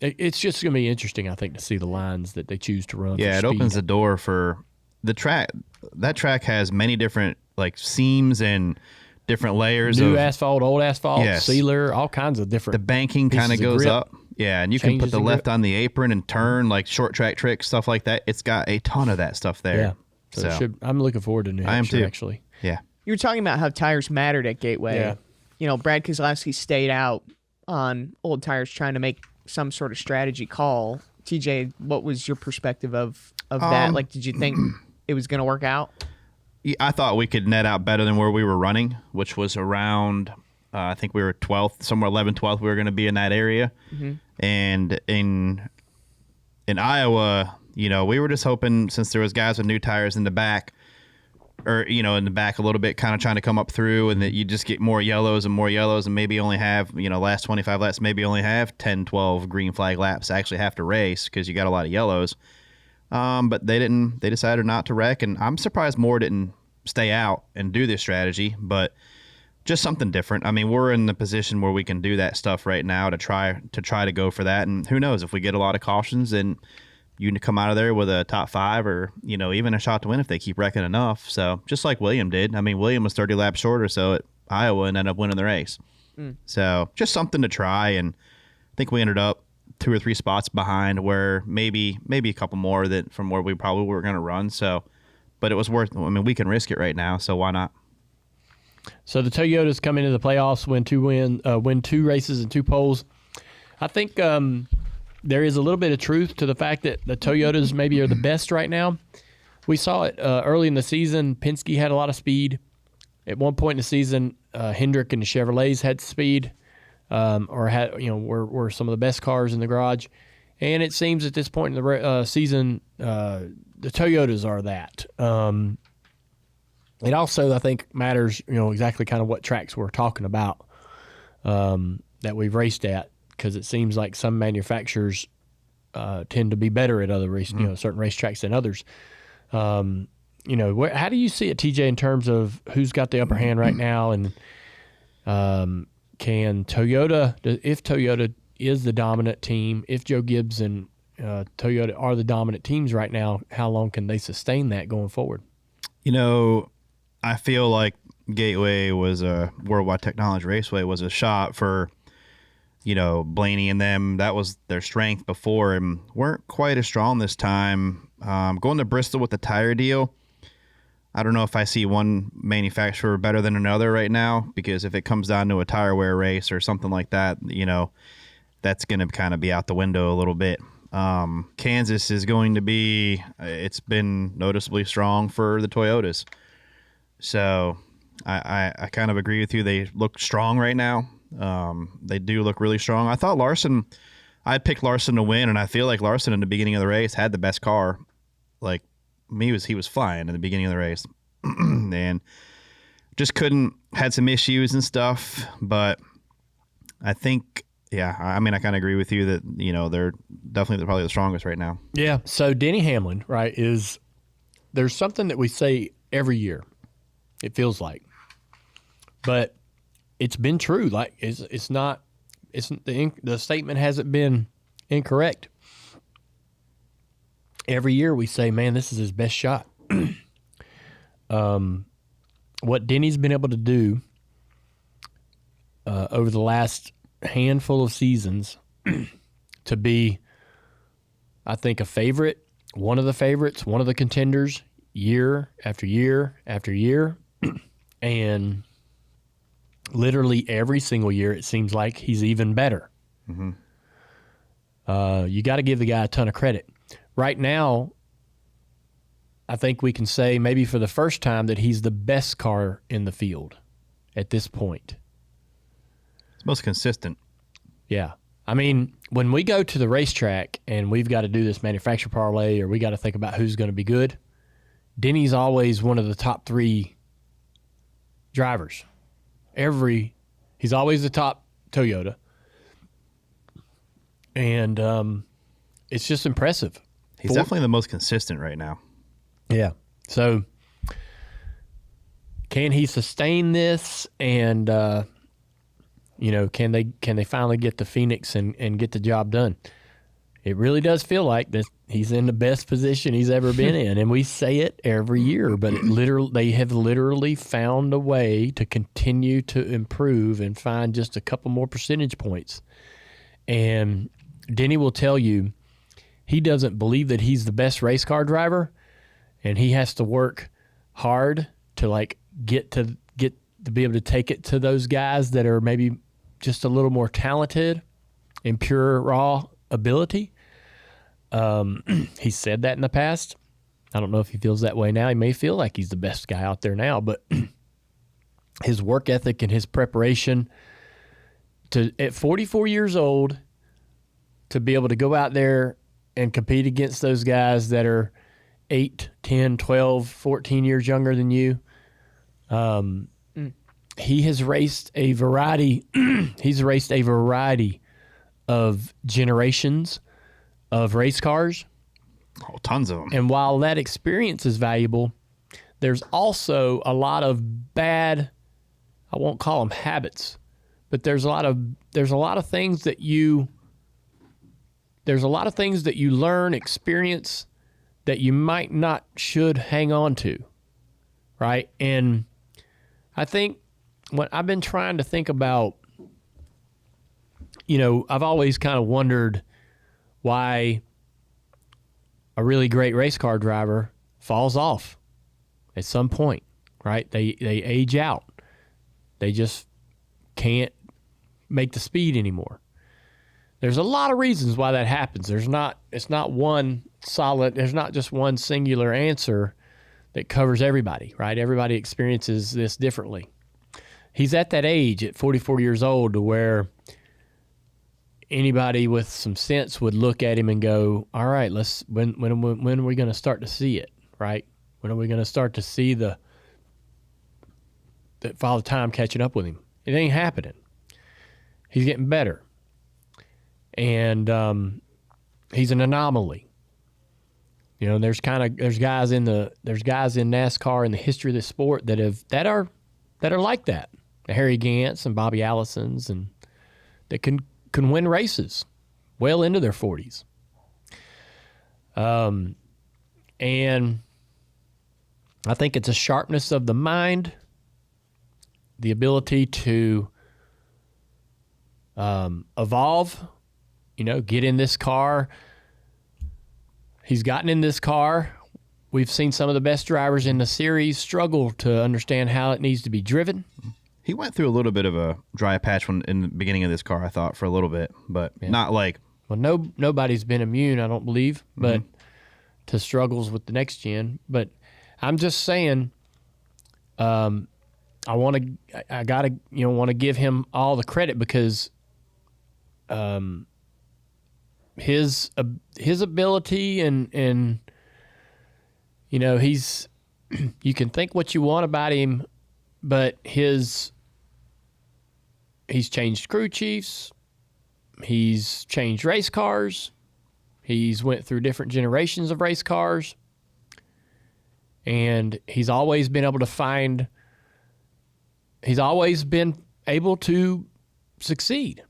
It's just going to be interesting, I think, to see the lines that they choose to run.
Yeah, it opens the door for the track. That track has many different like seams and different layers
new
of
asphalt, old asphalt,
Yes.
sealer, all kinds of different.
The banking kind of
pieces of
goes
grip.
up. Yeah, and you can put
changes
the
in
left
grip.
on the apron and turn, like short track tricks, stuff like that. It's got a ton of that stuff there.
Yeah. So I'm looking forward to New
I am
Hampshire,
too.
actually.
Yeah.
You were talking about how tires mattered at Gateway.
Yeah.
You know, Brad Keselowski stayed out on old tires trying to make some sort of strategy call. TJ, what was your perspective of that? Like, did you think it was going to work out?
Yeah, I thought we could net out better than where we were running, which was around, I think we were 12th, somewhere 11th, 12th. We were going to be in that area. And in Iowa, you know, we were just hoping, since there was guys with new tires in the back, or, you know, in the back a little bit, kind of trying to come up through, and that you just get more yellows and maybe only have, you know, last 25 laps, maybe only have 10, 12 green flag laps to actually have to race because you got a lot of yellows. But they decided not to wreck, and I'm surprised more didn't stay out and do this strategy, but just something different. I mean, we're in the position where we can do that stuff right now to try to go for that, and who knows, if we get a lot of cautions, then you come out of there with a top 5 or, you know, even a shot to win if they keep wrecking enough. So just like William did. I mean, William was 30 laps short or so at Iowa and ended up winning the race. So just something to try, and I think we ended up 2 or 3 spots behind, where maybe a couple more that from where we probably were going to run. So, but it was worth. I mean, we can risk it right now, so why not?
So the Toyotas come into the playoffs, win 2 races and 2 poles. I think there is a little bit of truth to the fact that the Toyotas maybe are the best right now. We saw it early in the season. Penske had a lot of speed. At one point in the season, Hendrick and the Chevrolets had speed, or had, you know, were some of the best cars in the garage. And it seems at this point in the season, the Toyotas are that. It also, I think, matters, you know, exactly kind of what tracks we're talking about that we've raced at, because it seems like some manufacturers tend to be better at other race, you know, certain racetracks than others. You know, how do you see it, TJ, in terms of who's got the upper hand right now, and can Toyota, if Toyota is the dominant team, if Joe Gibbs and Toyota are the dominant teams right now, how long can they sustain that going forward?
You know, I feel like Gateway was a Worldwide Technology Raceway was a shot for, you know, Blaney and them. That was their strength before, and weren't quite as strong this time. Going to Bristol with the tire deal, I don't know if I see one manufacturer better than another right now, because if it comes down to a tire wear race or something like that, you know, that's going to kind of be out the window a little bit. Kansas is going to be, it's been noticeably strong for the Toyotas. So I kind of agree with you. They look strong right now. They do look really strong. I thought I picked Larson to win, and I feel like Larson in the beginning of the race had the best car. Like, he was flying in the beginning of the race. And just had some issues and stuff. But I think, yeah, I mean, I kind of agree with you that, you know, they're definitely probably the strongest right now.
Yeah. So Denny Hamlin, right, there's something that we say every year, it feels like, but it's been true. Like, the statement hasn't been incorrect. Every year we say, man, this is his best shot. What Denny's been able to do over the last handful of seasons to be, I think, a favorite, one of the favorites, one of the contenders, year after year after year. And literally every single year, it seems like he's even better. You got to give the guy a ton of credit. Right now, I think we can say maybe for the first time that he's the best car in the field at this point.
It's most consistent.
Yeah. I mean, when we go to the racetrack and we've got to do this manufacturer parlay, or we got to think about who's going to be good, Denny's always one of the top 3 drivers. He's always the top Toyota. And it's just impressive.
He's definitely the most consistent right now.
Yeah. So can he sustain this? And you know, can they finally get to Phoenix and get the job done? It really does feel like that he's in the best position he's ever been in, and we say it every year, but they have literally found a way to continue to improve and find just a couple more percentage points. And Denny will tell you he doesn't believe that he's the best race car driver, and he has to work hard to like get to be able to take it to those guys that are maybe just a little more talented in pure raw ability. He said that in the past. I don't know if he feels that way now. He may feel like he's the best guy out there now, but his work ethic and his preparation at 44 years old to be able to go out there and compete against those guys that are 8, 10, 12, 14 years younger than you. He has raced a variety. He's raced a variety of generations of race cars.
Oh, tons of them.
And while that experience is valuable, there's also a lot of bad, I won't call them habits, but there's a lot of things that you learn, experience that you might not should hang on to, right? And I think what I've been trying to think about, I've always kind of wondered why a really great race car driver falls off at some point, right? They age out. They just can't make the speed anymore. There's a lot of reasons why that happens. It's not one solid, there's not just one singular answer that covers everybody, right? Everybody experiences this differently. He's at that age at 44 years old to where anybody with some sense would look at him and go, all right, when are we going to start to see it, right? When are we going to start to see the Father Time catching up with him? It ain't happening. He's getting better. And he's an anomaly. There's guys in NASCAR in the history of the sport that are like that. The Harry Gants and Bobby Allisons, and that can win races well into their 40s. And I think it's a sharpness of the mind, the ability to evolve, get in this car. He's gotten in this car. We've seen some of the best drivers in the series struggle to understand how it needs to be driven.
He went through a little bit of a dry patch in the beginning of this car, I thought, for a little bit, but not like...
Well, nobody's been immune, I don't believe, but to struggles with the next gen. But I'm just saying, I want to give him all the credit because his ability and he's you can think what you want about him, but he's changed crew chiefs, he's changed race cars, he's went through different generations of race cars, and he's always been able to succeed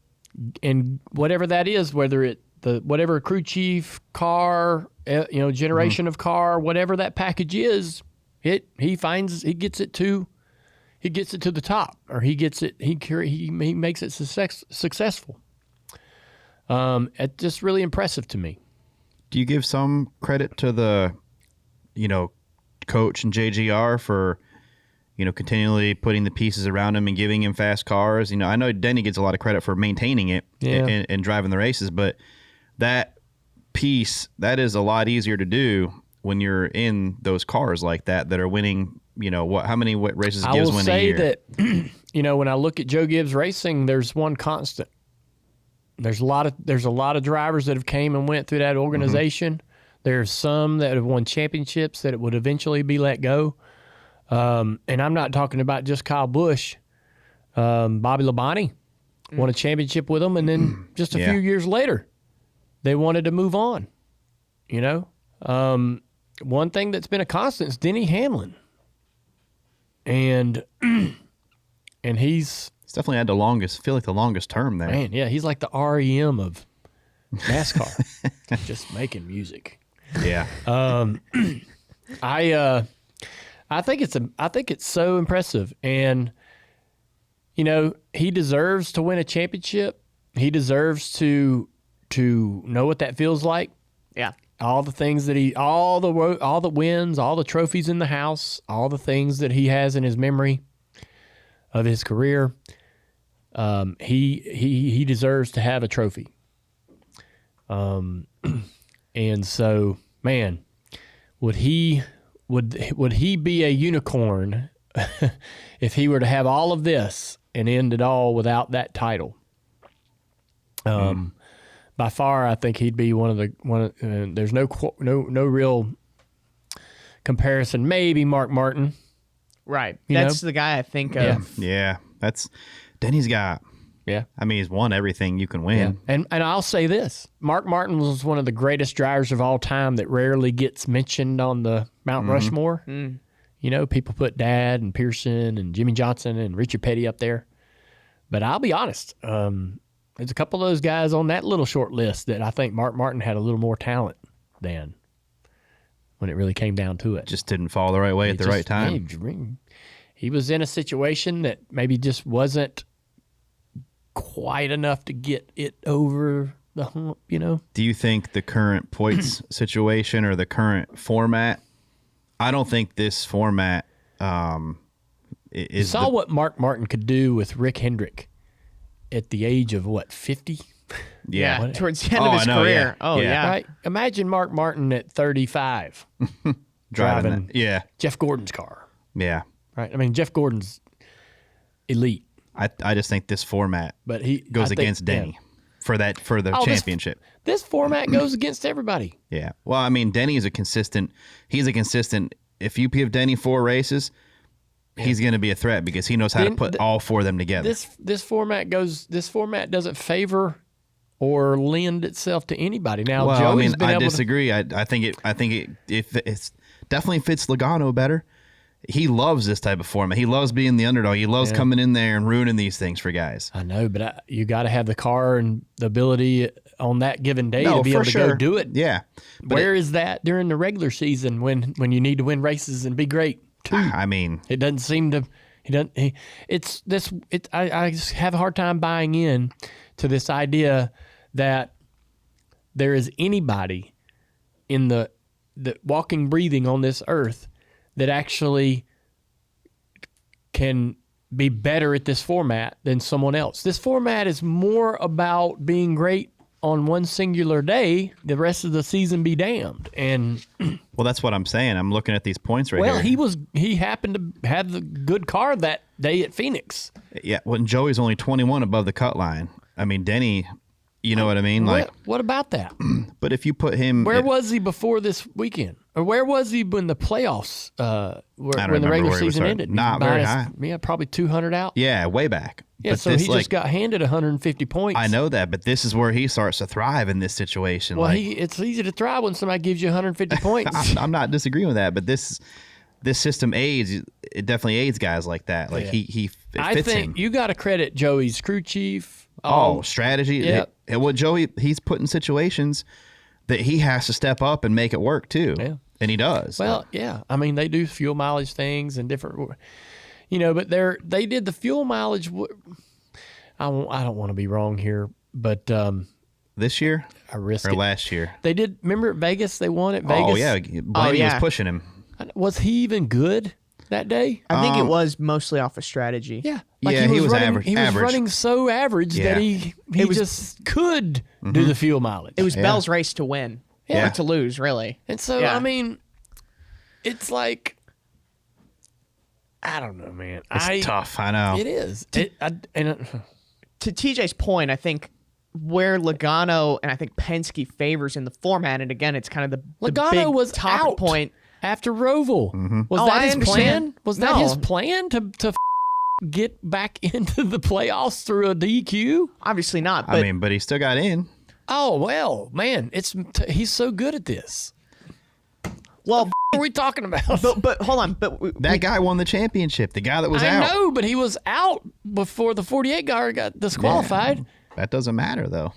in whatever that is, whether whatever crew chief, car, generation of car, whatever that package is, he gets it to the top, or he makes it successful. It's just really impressive to me.
Do you give some credit to the, coach and JGR for, continually putting the pieces around him and giving him fast cars? I know Denny gets a lot of credit for maintaining it and driving the races, but that piece, that is a lot easier to do when you're in those cars like that are winning, how many races Gibbs win a year?
I will say that, when I look at Joe Gibbs Racing, there's one constant. There's a lot of drivers that have came and went through that organization. Mm-hmm. There's some that have won championships that would eventually be let go. And I'm not talking about just Kyle Busch. Bobby Labonte won a championship with them, and then just a few years later, they wanted to move on. One thing that's been a constant is Denny Hamlin, and he's
definitely had the longest term there.
Man, yeah, he's like the REM of NASCAR, just making music.
Yeah.
I think it's so impressive, and he deserves to win a championship. He deserves to to know what that feels like.
Yeah.
All the things that all the wins, all the trophies in the house, all the things that he has in his memory of his career. He deserves to have a trophy. And so, man, would he be a unicorn if he were to have all of this and end it all without that title? By far, I think he'd be one of there's no real comparison. Maybe Mark Martin.
Right.
You
That's
know?
the guy I think
Yeah.
of.
Yeah, that's Denny's got.
Yeah.
I mean, he's won everything you can win.
And I'll say this. Mark Martin was one of the greatest drivers of all time that rarely gets mentioned on the Mount Rushmore. You know, people put Dad and Pearson and Jimmy Johnson and Richard Petty up there. But I'll be honest, there's a couple of those guys on that little short list that I think Mark Martin had a little more talent than when it really came down to it.
Just didn't fall the right way at the right time.
He was in a situation that maybe just wasn't quite enough to get it over the hump, you know?
Do you think the current points situation or the current format? I don't think this format
You
is.
saw what Mark Martin could do with Rick Hendrick at the age of, 50?
Yeah.
Towards the end of
Oh,
his
I know,
career.
yeah.
Oh,
Yeah.
yeah.
Right? Imagine Mark Martin at 35 driving
that. Yeah.
Jeff Gordon's car.
Yeah.
Right? I mean, Jeff Gordon's elite,
I just think this format
but he
goes
I think-
against Denny for the
Oh,
championship.
This format goes against everybody.
Yeah. Well, I mean, Denny is a consistent. If you give Denny 4 races, he's going to be a threat because he knows how to put all 4 of them together.
This format doesn't favor or lend itself to anybody. Now,
well,
Joey's been
I
able
disagree. I think it definitely fits Logano better. He loves this type of format. He loves being the underdog. He loves coming in there and ruining these things for guys.
I know, but you got to have the car and the ability on that given day
No,
to be
for
able to
sure.
go do it.
Yeah. But
Where is that during the regular season when you need to win races and be great too?
I mean,
It doesn't seem to. I just have a hard time buying in to this idea that there is anybody in the walking, breathing on this earth that actually can be better at this format than someone else. This format is more about being great on one singular day. The rest of the season be damned. And
well, that's what I'm saying. I'm looking at these points right
well,
here.
he happened to have the good car that day at Phoenix.
Yeah, when Joey's only 21 above the cut line. I mean, Denny, you know what I mean? Like,
What about that?
but if you put him,
Where was he before this weekend? Or where was he when the playoffs, when the
remember
regular
where he was
season
starting.
ended?
Not very high.
Yeah, probably 200 out.
Yeah, way back.
Yeah,
But
so
this,
he just got handed 150 points.
I know that, but this is where he starts to thrive in this situation.
Well,
like,
it's easy to thrive when somebody gives you 150 points.
I'm not disagreeing with that, but this system aids. It definitely aids guys like that. Like
Yeah.
it
I
fits
think
him.
you got to credit Joey's crew chief.
Strategy.
Yeah.
What Joey, he's put in situations that he has to step up and make it work too.
Yeah.
And he does.
Well, yeah. I mean, they do fuel mileage things and different, but they did the fuel mileage. I don't want to be wrong here, but
this year
I risk
or
it.
last year.
They did. Remember at Vegas? They won at Vegas.
Oh yeah, Blaney was pushing him.
Was he even good that day?
I think it was mostly off of strategy.
Yeah.
Yeah, he was
running,
average-
He was
average.
running so average
Yeah.
that he just could do the fuel mileage.
It was Bell's race to win.
Yeah.
Or to lose, really.
And so,
Yeah.
I mean, it's like, I don't know, man.
It's tough. I know.
It is.
To TJ's point, I think where Logano and I think Penske favors in the format, and again, it's kind of the
Logano
big
was
topic
out
point.
after Roval. Was
Oh,
that
I
his
understand.
plan? Was that
No.
his plan to get back into the playoffs through a DQ?
Obviously not, but
I mean, but he still got in.
Oh, well, man, he's so good at this.
well,
What are we talking about?
but hold on, but
That guy won the championship. The guy that was
I
out.
know, but he was out before the 48 guy got disqualified.
That doesn't matter though.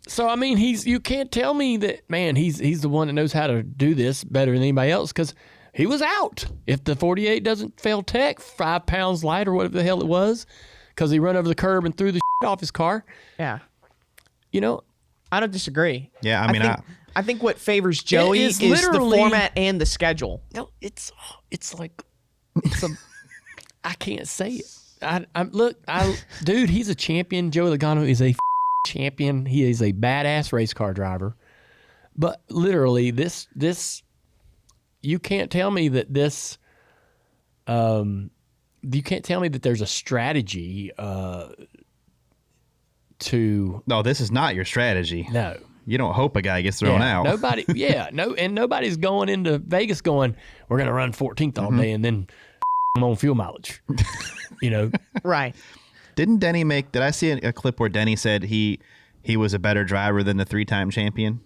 So I mean, you can't tell me that, man, he's the one that knows how to do this better than anybody else because he was out. If the 48 doesn't fail tech 5 pounds light or whatever the hell it was, because he run over the curb and threw the off his car,
yeah. I don't disagree.
Yeah,
I think what favors Joey is the format and the schedule.
No, it's like I can't say it. Dude, he's a champion. Joey Logano is a champion. He is a badass race car driver. But literally, this you can't tell me that this. You can't tell me that there's a strategy to.
No, this is not your strategy.
No.
You don't hope a guy gets thrown out.
Nobody's going into Vegas going, we're going to run 14th all day and then on fuel mileage.
Right.
Did I see a clip where Denny said he was a better driver than the 3-time champion?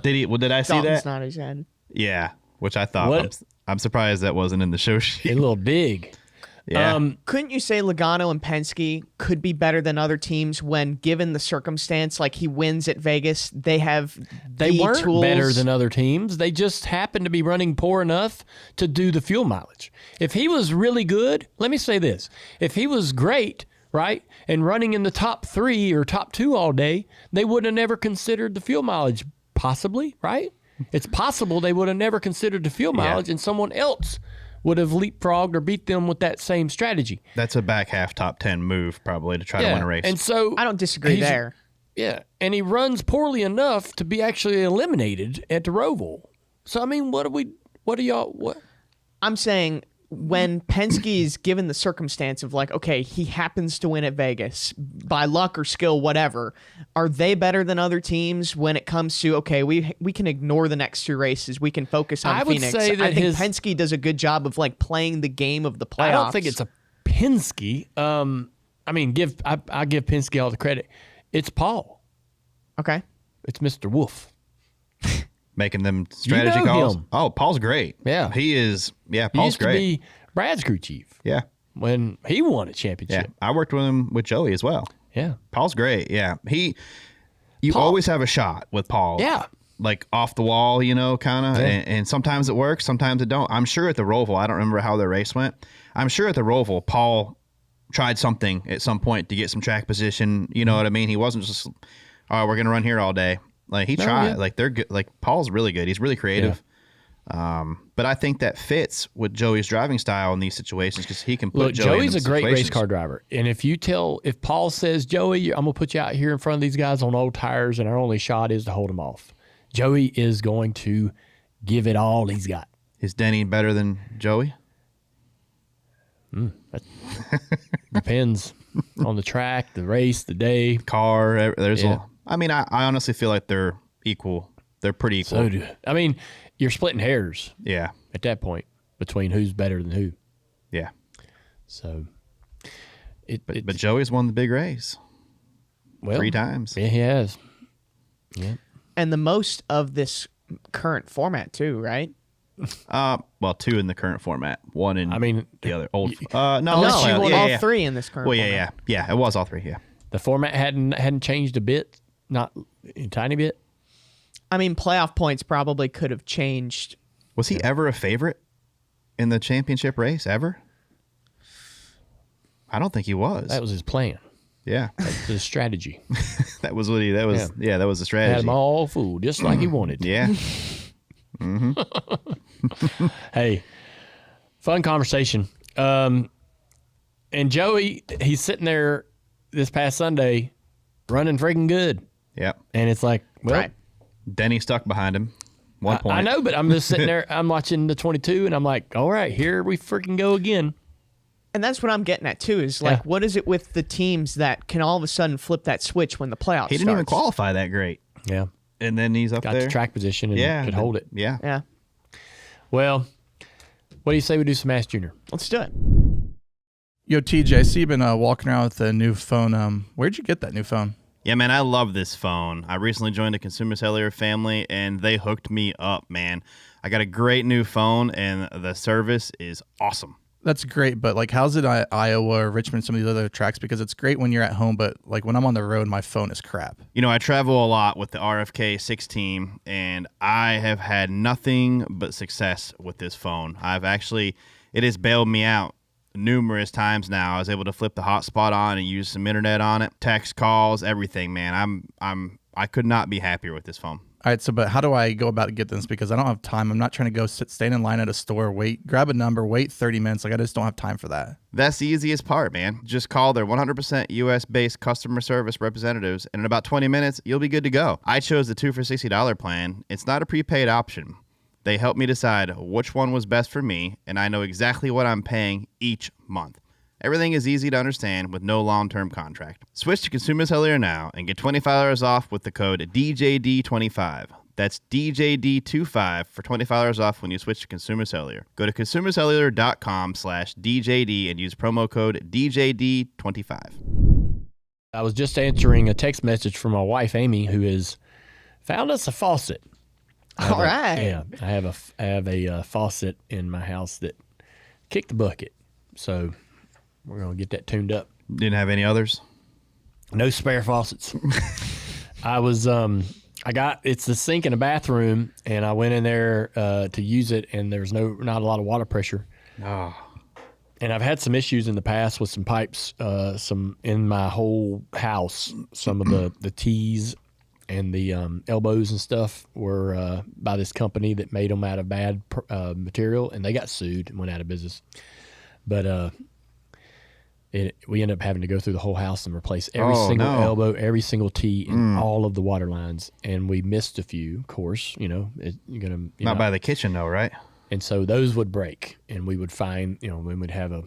Did I see
Dalton's
that?
not his head.
Yeah, which I thought. I'm surprised that wasn't in the show sheet.
A little dig.
Yeah.
Couldn't you say Logano and Penske could be better than other teams when given the circumstance, like he wins at Vegas, they
weren't
tools.
Better than other teams. They just happened to be running poor enough to do the fuel mileage. If he was really good, let me say this. If he was great, right, and running in the top 3 or top 2 all day, they would have never considered the fuel mileage, possibly, right? It's possible they would have never considered the fuel mileage and someone else would have leapfrogged or beat them with that same strategy.
That's a back half top 10 move probably to try to win a race.
And so
I don't disagree there.
Yeah, and he runs poorly enough to be actually eliminated at the Roval. So I mean, what do y'all?
I'm saying when Penske is given the circumstance of like, okay, he happens to win at Vegas by luck or skill, whatever, are they better than other teams when it comes to, okay, we can ignore the next 2 races, we can focus on Phoenix?
Say that
I think Penske does a good job of like playing the game of the playoffs.
I don't think it's a Penske. I mean, I give Penske all the credit. It's Paul.
Okay.
It's Mr. Wolf.
Making them strategy calls.
Him.
Oh, Paul's great.
Yeah.
He is. Yeah,
He
Paul's
used to
great.
be Brad's crew chief.
Yeah.
When he won a
Yeah.
championship.
I worked with him with Joey as well.
Yeah.
Paul's great. Yeah. You
Paul.
always have a shot with Paul.
Yeah.
Like off the wall, kind of.
Yeah.
And sometimes it works, sometimes it don't. I'm sure at the Roval, I don't remember how the race went. I'm sure at the Roval, Paul tried something at some point to get some track position. You know what I mean? He wasn't just, oh, we're going to run here all day. Like he tried.
Yeah.
Like they're good. Like Paul's really good. He's really creative. But I think that fits with Joey's driving style in these situations because he can put Joey
Joey's
in
a great race
situations.
car driver. And if Paul says, Joey, I'm going to put you out here in front of these guys on old tires and our only shot is to hold them off, Joey is going to give it all he's got.
Is Denny better than Joey?
Depends on the track, the race, the day.
Car, there's
Yeah.
I honestly feel like they're equal. They're pretty equal.
I mean, you're splitting hairs
Yeah.
at that point between who's better than who.
Yeah.
So,
But Joey's won the big race
well,
3 times.
Yeah, he has. Yeah.
And the most of this current format too, right?
Well, 2 in the current format. 1 in the other old. No,
Unless you won all
yeah.
3 in this current
Well,
format.
yeah. It was all 3. Yeah.
The format hadn't changed a bit, not a tiny bit.
I mean, playoff points probably could have changed.
Was he ever a favorite in the championship race ever? I don't think he was.
That was his plan.
Yeah.
That's his strategy.
That was what that was the strategy.
Had them all fooled, just like he wanted.
Yeah.
Hey, fun conversation. And Joey, he's sitting there this past Sunday running freaking good.
Yep.
And it's like, well,
Right.
Denny stuck behind him. One point.
I know, but I'm just sitting there. I'm watching the 22, and I'm like, all right, here we freaking go again.
And that's what I'm getting at too. Is like, what is it with the teams that can all of a sudden flip that switch when the playoffs?
He didn't even qualify that great.
Yeah.
And then he's up
Got
there.
the track position and could hold it.
Yeah.
Yeah.
Well, what do you say we do some Ask Junior?
Let's do it.
Yo, TJ, I see you've been walking around with a new phone. Where'd you get that new phone?
Yeah, man, I love this phone. I recently joined a consumer cellular family, and they hooked me up, man. I got a great new phone, and the service is awesome.
That's great, but like, how's it at Iowa or Richmond, some of these other tracks? Because it's great when you're at home, but like when I'm on the road, my phone is crap.
You know, I travel a lot with the RFK 6 team, and I have had nothing but success with this phone. It has bailed me out numerous times now. I was able to flip the hotspot on and use some internet on it, text calls, everything, man. I could not be happier with this phone.
All right, so but how do I go about getting this? Because I don't have time. I'm not trying to go stand in line at a store, grab a number, wait 30 minutes. Like, I just don't have time for that.
That's the easiest part, man. Just call their 100% US-based customer service representatives, and in about 20 minutes, you'll be good to go. I chose the 2 for $60 plan. It's not a prepaid option. They helped me decide which one was best for me, and I know exactly what I'm paying each month. Everything is easy to understand with no long-term contract. Switch to Consumer Cellular now and get $25 off with the code DJD25. That's DJD25 for $25 off when you switch to Consumer Cellular. Go to consumercellular.com/DJD and use promo code DJD25.
I was just answering a text message from my wife, Amy, who has found us a faucet.
All right.
Yeah, I have a faucet in my house that kicked the bucket. So we're going to get that tuned up.
Didn't have any others?
No spare faucets. It's the sink in the bathroom, and I went in there to use it, and there's not a lot of water pressure.
Oh.
And I've had some issues in the past with some pipes, some in my whole house. Some of the T's and the elbows and stuff were by this company that made them out of bad material, and they got sued and went out of business. But we ended up having to go through the whole house and replace every single elbow, every single T, and all of the water lines. And we missed a few, of course. You're gonna
not by the kitchen though, right?
And so those would break, and we would find, we would have a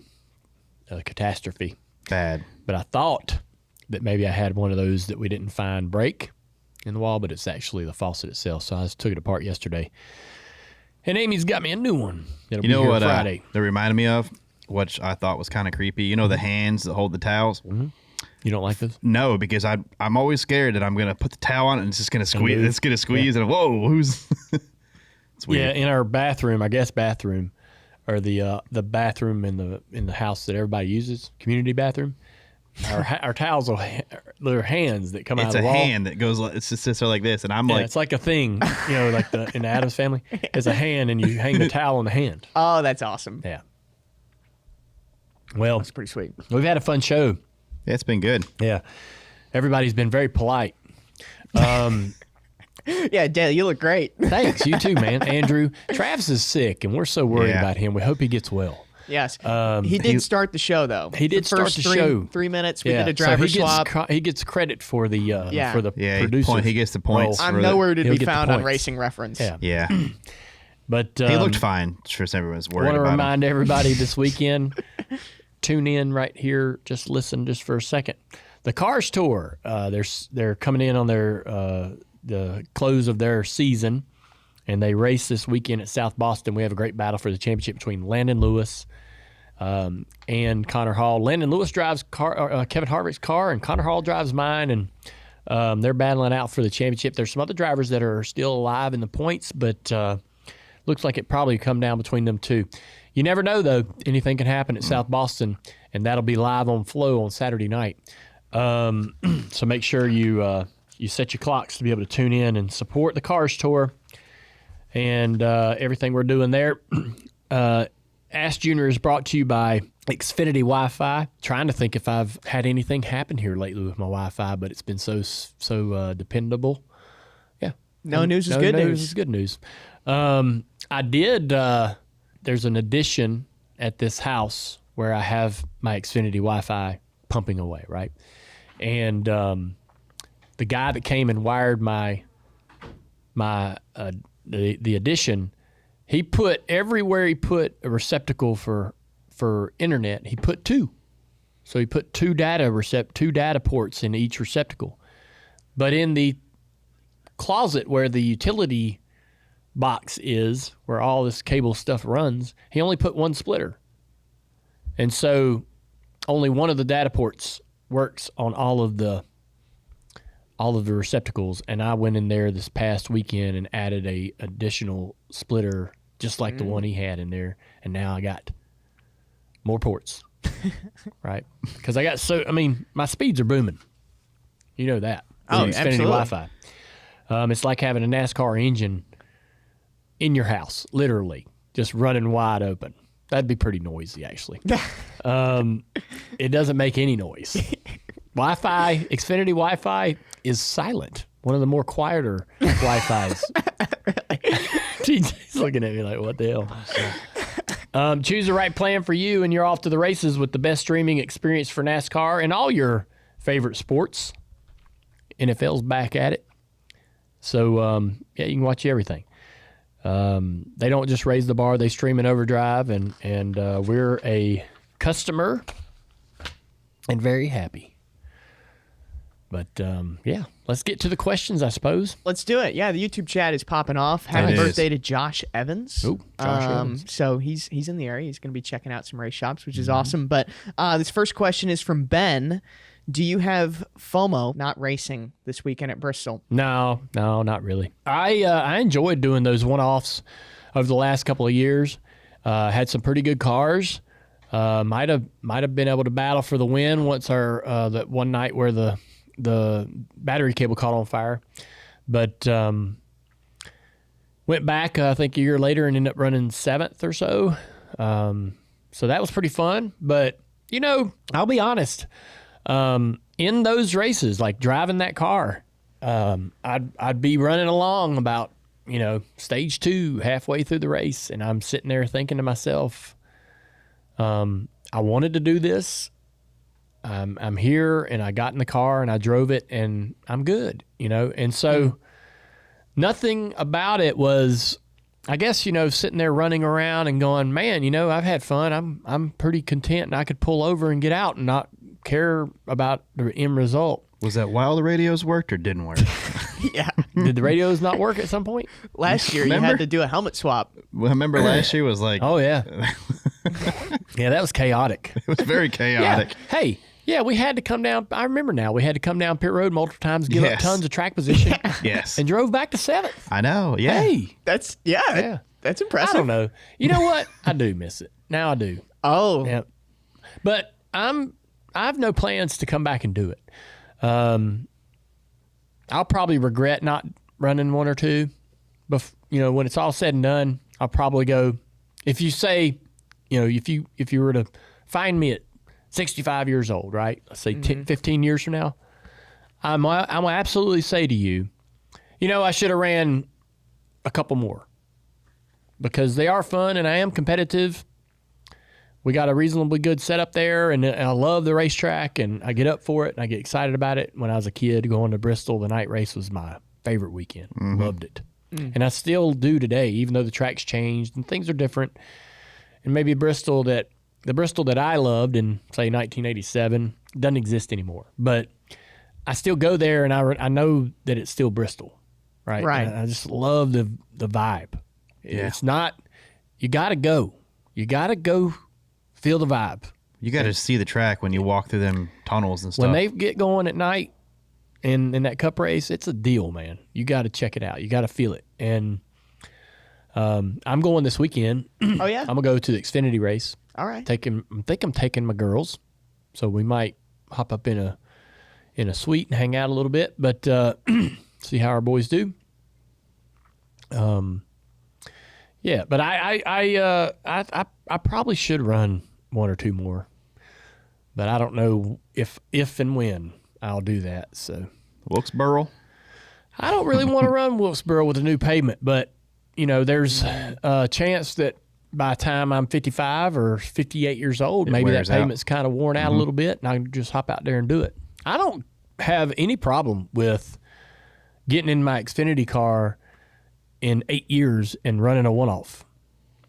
catastrophe.
Bad.
But I thought that maybe I had one of those that we didn't find break in the wall, but it's actually the faucet itself. So I just took it apart yesterday, and Amy's got me a new one. It'll be here Friday.
That reminded me of? Which I thought was kind of creepy. You know, the hands that hold the towels?
Mm-hmm. You don't like those?
No, because I'm always scared that I'm going to put the towel on and it's just going to squeeze. It's going to squeeze and whoa, who's... It's weird. Yeah,
in our bathroom, or the bathroom in the house that everybody uses, community bathroom, our towels they're hands that come out of the wall.
It's a hand that goes, it just sits there like this, and I'm like...
it's like a thing, like in the Addams Family. It's a hand, and you hang the towel on the hand.
Oh, that's awesome.
Yeah. Well,
that's pretty sweet.
We've had a fun show.
Yeah, it's been good.
Yeah. Everybody's been very polite.
Yeah, Dale, you look great.
Thanks. You too, man. Andrew, Travis is sick, and we're so worried about him. We hope he gets well.
Yes. He did start the show, though.
He did start the show.
3 minutes, we did a driver swap.
He gets credit for the producer.
He gets the points.
I'm nowhere to be found on Racing Reference.
Yeah.
But
he looked fine. Sure, everyone's worried about him.
I want to remind everybody this weekend, tune in right here. Just listen just for a second. The Cars Tour, they're coming in on their the close of their season, and they race this weekend at South Boston. We have a great battle for the championship between Landon Lewis and Connor Hall. Landon Lewis drives Kevin Harvick's car, and Connor Hall drives mine, and they're battling out for the championship. There's some other drivers that are still alive in the points, but looks like it probably come down between them two. You never know, though. Anything can happen at South Boston, and that'll be live on Flow on Saturday night. So make sure you set your clocks to be able to tune in and support the Cars Tour and everything we're doing there. Ask Junior is brought to you by Xfinity Wi-Fi. Trying to think if I've had anything happen here lately with my Wi-Fi, but it's been so dependable. Yeah.
No news is good news.
News is good news. I did. There's an addition at this house where I have my Xfinity Wi-Fi pumping away, right? And the guy that came and wired the addition, he put everywhere he put a receptacle for internet, he put two. So he put two data ports in each receptacle. But in the closet where the utility box is, where all this cable stuff runs, he only put one splitter. And so only one of the data ports works on all of the receptacles. And I went in there this past weekend and added a additional splitter just like the one he had in there, and now I got more ports. Right? Because my speeds are booming. You know that.
Oh,
Xfinity
absolutely.
Wi-Fi. It's like having a NASCAR engine in your house, literally, just running wide open. That'd be pretty noisy, actually. It doesn't make any noise. Wi-Fi, Xfinity Wi-Fi is silent. One of the more quieter Wi-Fis. TJ's looking at me like, what the hell? Choose the right plan for you, and you're off to the races with the best streaming experience for NASCAR and all your favorite sports. NFL's back at it. So, yeah, you can watch everything. They don't just raise the bar, they stream in overdrive, and we're a customer and very happy. But, yeah, let's get to the questions, I suppose.
Let's do it. Yeah, the YouTube chat is popping off. Happy birthday to Josh Evans.
Ooh, Josh Evans.
So he's in the area. He's going to be checking out some race shops, which is awesome. But this first question is from Ben. Do you have FOMO not racing this weekend at Bristol?
No, not really. I enjoyed doing those one-offs over the last couple of years. Had some pretty good cars. Might have been able to battle for the win once our that one night where the battery cable caught on fire, but went back I think a year later and ended up running 7th or so. So that was pretty fun. But I'll be honest. In those races, like driving that car, I'd be running along about, stage 2, halfway through the race. And I'm sitting there thinking to myself, I wanted to do this. I'm here, and I got in the car and I drove it, and I'm good, And so nothing about it was, I guess, sitting there running around and going, man, I've had fun. I'm pretty content, and I could pull over and get out and not care about the end result.
Was that while the radios worked or didn't work?
Yeah.
Did the radios not work at some point?
Last year, you had to do a helmet swap.
Well, I remember last year was like...
Oh, yeah. Yeah, that was chaotic.
It was very chaotic.
Yeah. Hey, yeah, we had to come down. I remember now. We had to come down pit road multiple times, give up tons of track position.
Yes.
And drove back to 7th.
I know. Yeah.
Hey.
That's impressive.
I don't know. You know what? I do miss it. Now I do.
Oh.
Yeah. But I have no plans to come back and do it. I'll probably regret not running one or two. But when it's all said and done, I'll probably go. If you say, if you were to find me at 65 years old, right? Let's say 10, 15 years from now, I'm gonna absolutely say to you, I should have ran a couple more because they are fun and I am competitive. We got a reasonably good setup there, and I love the racetrack, and I get up for it, and I get excited about it. When I was a kid, going to Bristol, the night race was my favorite weekend. Loved it. And I still do today, even though the track's changed and things are different. And maybe the Bristol that I loved in, say, 1987 doesn't exist anymore. But I still go there, and I know that it's still Bristol, right?
Right.
And I just love the vibe.
Yeah.
It's not – you got to go. You got to go – feel the vibe.
You got to see the track when you walk through them tunnels and stuff.
When they get going at night in that cup race, it's a deal, man. You got to check it out. You got to feel it. And I'm going this weekend.
Oh, yeah?
I'm going to go to the Xfinity race.
All right.
I think I'm taking my girls. So we might hop up in a suite and hang out a little bit, but see how our boys do. Yeah, but I probably should run one or two more, but I don't know if and when I'll do that. So
Wilkesboro?
I don't really want to run Wilkesboro with a new pavement, but there's a chance that by the time I'm 55 or 58 years old, maybe that pavement's kind of worn out a little bit, and I can just hop out there and do it. I don't have any problem with getting in my Xfinity car in 8 years and running a one-off.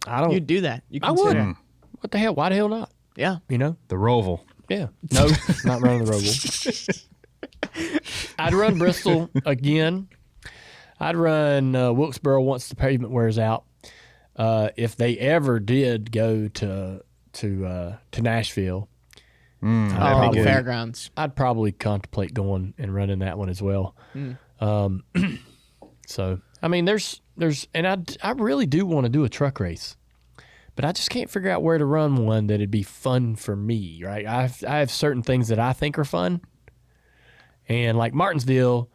You'd do that. You
I would. What the hell? Why the hell not?
Yeah.
The Roval.
Yeah. No, not running the Roval. I'd run Bristol again. I'd run Wilkesboro once the pavement wears out. If they ever did go to Nashville,
Fairgrounds.
I'd probably contemplate going and running that one as well. So I mean, there's and I really do want to do a truck race, but I just can't figure out where to run one that'd be fun for me. Right? I have certain things that I think are fun, and like Martinsville,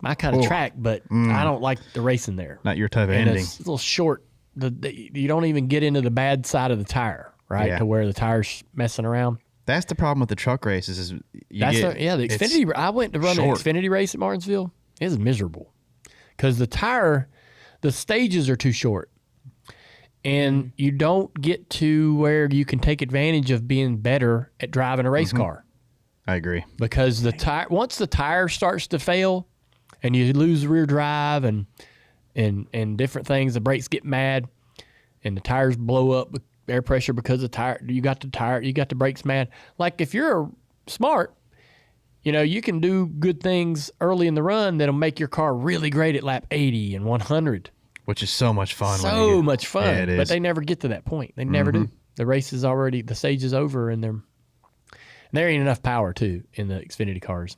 my kind of track, but I don't like the racing there.
Not your type of
And
ending.
it's a little short you don't even get into the bad side of the tire, right?
Yeah.
To where the tire's messing around.
That's the problem with the truck races is
The Xfinity. I went to run
short.
the Xfinity race at Martinsville. It was miserable because the stages are too short, and you don't get to where you can take advantage of being better at driving a race car.
I agree.
Because once the tire starts to fail, and you lose rear drive and different things, the brakes get mad, and the tires blow up with air pressure because you got the brakes mad. Like if you're smart, you can do good things early in the run that'll make your car really great at lap 80 and 100.
Which is so much fun.
So much fun.
Yeah, it is.
But they never get to that point. They never do. The race is already, the stage is over, and there ain't enough power too in the Xfinity cars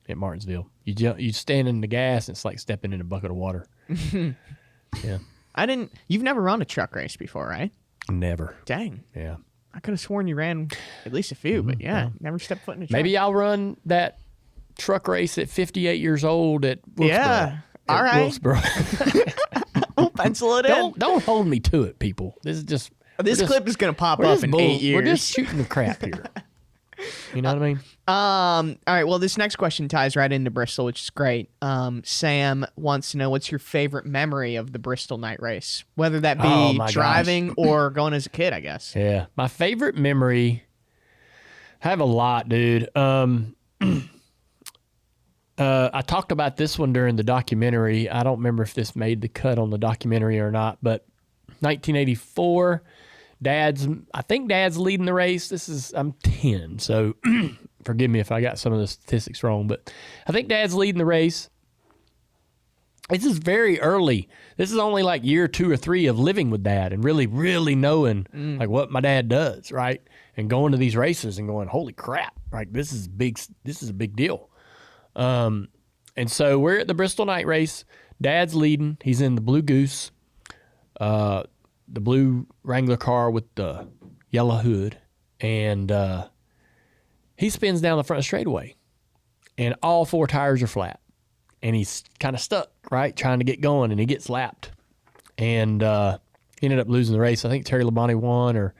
at Martinsville. You stand in the gas, and it's like stepping in a bucket of water. Yeah.
You've never run a truck race before, right?
Never.
Dang.
Yeah.
I could have sworn you ran at least a few, but never stepped foot in a truck.
Maybe I'll run that truck race at 58 years old at Wilkesboro.
Yeah. All right.
Wilkesboro.
We'll pencil it in.
Don't hold me to it, people. This
clip is going to pop up in 8 years.
We're just shooting the crap here. You know what I mean?
All right. Well, this next question ties right into Bristol, which is great. Sam wants to know, what's your favorite memory of the Bristol night race? Whether that be driving or going as a kid, I guess.
Yeah. My favorite memory, I have a lot, dude. I talked about this one during the documentary. I don't remember if this made the cut on the documentary or not, but 1984, I think Dad's leading the race. I'm 10, so forgive me if I got some of the statistics wrong, but I think Dad's leading the race. This is very early. This is only like year 2 or 3 of living with Dad and really, really knowing like what my dad does, right? And going to these races and going, holy crap, like this is a big deal. And so we're at the Bristol night race. Dad's leading. He's in the Blue Goose, the blue Wrangler car with the yellow hood. And he spins down the front straightaway, and all 4 tires are flat. And he's kind of stuck, right, trying to get going, and he gets lapped. And he ended up losing the race. I think Terry Labonte won, or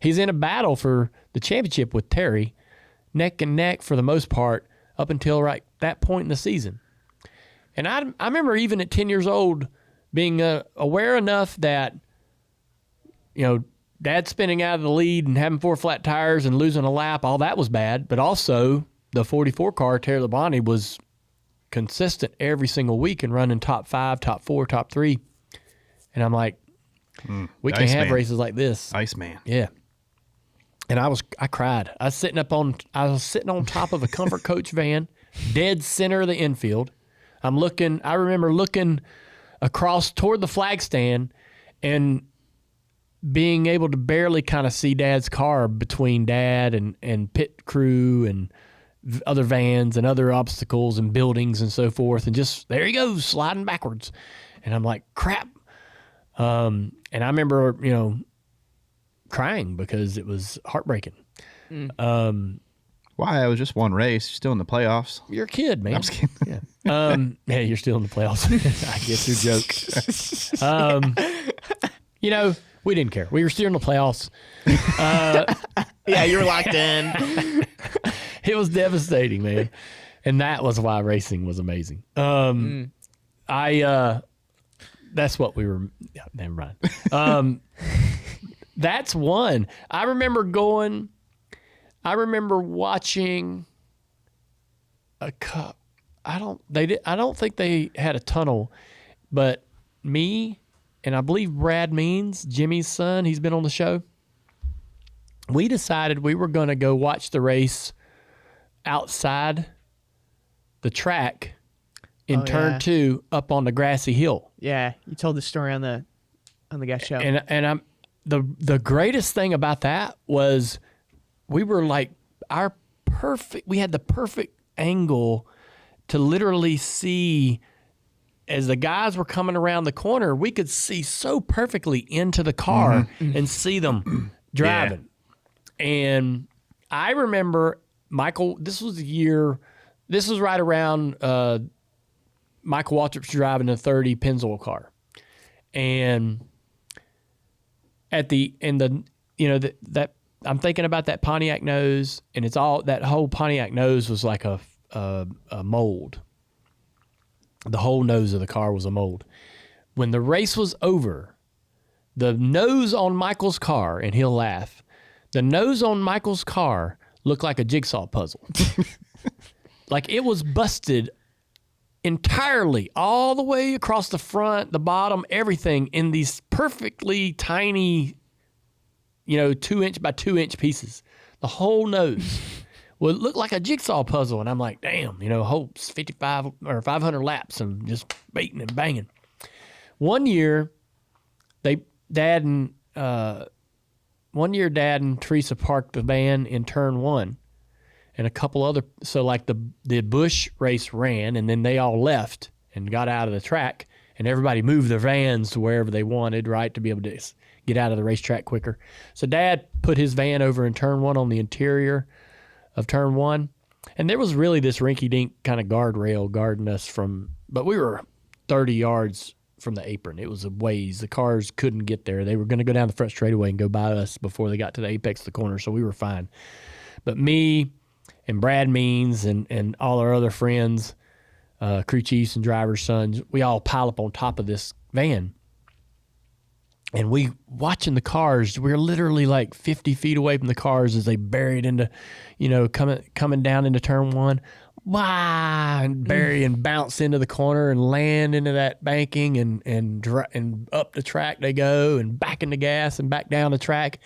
he's in a battle for the championship with Terry, neck and neck for the most part, up until right that point in the season. And I remember even at 10 years old being aware enough that, Dad spinning out of the lead and having 4 flat tires and losing a lap, all that was bad. But also the 44 car, Terry Labonte, was consistent every single week and running top 5, top 4, top 3. And I'm like, we can't have races like this.
Iceman.
Yeah. And I cried. I was sitting on top of a comfort coach van, dead center of the infield. I remember looking across toward the flag stand and being able to barely kind of see Dad's car between Dad and pit crew and other vans and other obstacles and buildings and so forth. And just, there he goes, sliding backwards. And I'm like, crap. And I remember, crying because it was heartbreaking.
Why? It was just one race. You're still in the playoffs.
You're a kid, man.
I'm just kidding.
Yeah. Yeah, you're still in the playoffs. I guess your joke. We didn't care. We were still in the playoffs.
Yeah, you were locked in.
It was devastating, man. And that was why racing was amazing. That's what we were. Yeah, never mind. That's one. I remember watching a cup. I don't think they had a tunnel, but me and I believe Brad Means, Jimmy's son, he's been on the show. We decided we were going to go watch the race outside the track in turn 2 up on the grassy hill.
Yeah, you told the story on the guest show.
And I'm the greatest thing about that was we were like we had the perfect angle to literally see as the guys were coming around the corner, we could see so perfectly into the car and see them driving. Yeah. And I remember Michael, this was right around Michael Waltrip's driving a 30 Pennzoil car. And that I'm thinking about that Pontiac nose, and it's all that whole Pontiac nose was like a mold. The whole nose of the car was a mold. When the race was over, the nose on Michael's car, and he'll laugh, the nose on Michael's car looked like a jigsaw puzzle. Like it was busted entirely, all the way across the front, the bottom, everything in these perfectly tiny, 2-inch by 2-inch pieces. The whole nose would look like a jigsaw puzzle. And I'm like, damn, whole 55 or 500 laps and just beating and banging. One year, Dad and Teresa parked the van in turn 1. And a couple other, so like the Busch race ran, and then they all left and got out of the track, and everybody moved their vans to wherever they wanted, right, to be able to get out of the racetrack quicker. So Dad put his van over in turn 1 on the interior of turn 1, and there was really this rinky-dink kind of guardrail guarding us but we were 30 yards from the apron. It was a ways. The cars couldn't get there. They were going to go down the front straightaway and go by us before they got to the apex of the corner, so we were fine. But me and Brad Means and all our other friends, crew chiefs and drivers' sons, we all pile up on top of this van. And we watching the cars, we're literally like 50 feet away from the cars as they buried into, coming down into turn 1. Wow, and bury and bounce into the corner and land into that banking and up the track they go and back in the gas and back down the track.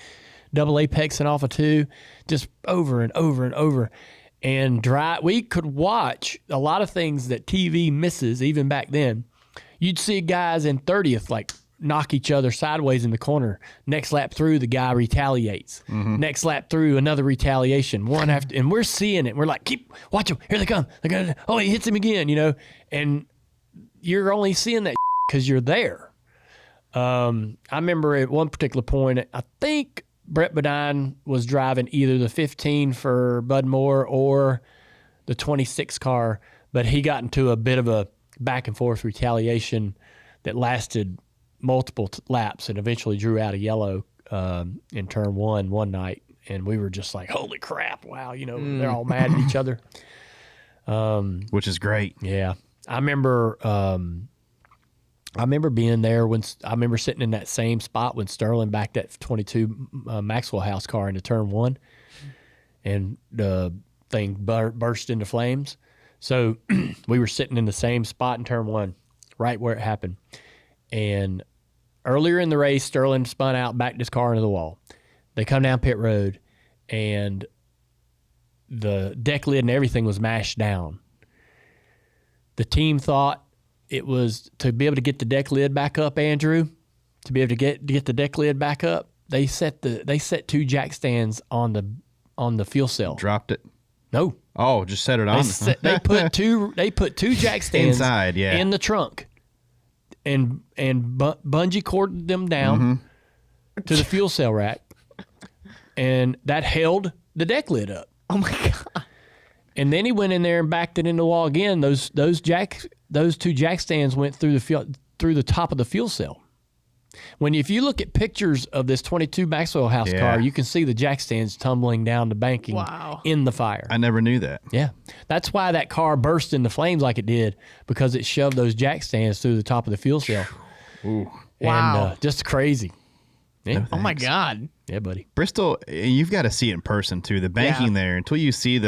Double apex and off of 2, just over and over and over. And we could watch a lot of things that TV misses even back then. You'd see guys in 30th like knock each other sideways in the corner. Next lap through, the guy retaliates. Mm-hmm. Next lap through, another retaliation. One after, and we're seeing it. We're like, watch them. Here they come. He hits him again, And you're only seeing that because you're there. I remember at one particular point, I think Brett Bodine was driving either the 15 for Bud Moore or the 26 car, but he got into a bit of a back and forth retaliation that lasted multiple laps and eventually drew out a yellow in turn 1 one night. And we were just like, holy crap, wow, they're all mad at each other.
Which is great.
Yeah. I remember being there when I remember sitting in that same spot when Sterling backed that 22 Maxwell House car into turn 1, and the thing burst into flames. So we were sitting in the same spot in turn 1, right where it happened. And earlier in the race, Sterling spun out, backed his car into the wall. They come down pit road, and the deck lid and everything was mashed down. The team thought it was to be able to get the deck lid back up, Andrew. To be able to get the deck lid back up, they set 2 jack stands on the fuel cell.
Dropped it.
No.
Oh, just set it on.
They put two jack stands
inside,
in the trunk, and bungee corded them down to the fuel cell rack, and that held the deck lid up.
Oh my God!
And then he went in there and backed it in the wall again. Those 2 jack stands went through the top of the fuel cell. If you look at pictures of this 22 Maxwell House car, you can see the jack stands tumbling down the banking in the fire.
I never knew that.
Yeah. That's why that car burst into flames like it did, because it shoved those jack stands through the top of the fuel cell.
Ooh.
Wow.
And just crazy. Yeah.
Oh my God.
Yeah, buddy.
Bristol, you've got to see it in person too. The banking there, until you see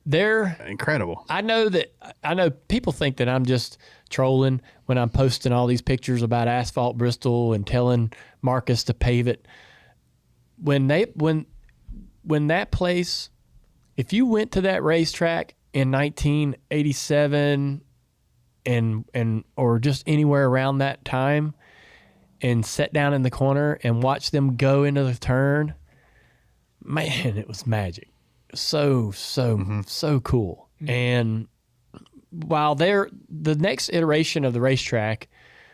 they're
incredible.
I know people think that I'm just trolling when I'm posting all these pictures about asphalt Bristol and telling Marcus to pave it. When that place, if you went to that racetrack in 1987 and or just anywhere around that time and sat down in the corner and watched them go into the turn, man, it was magic. So cool. And while the next iteration of the racetrack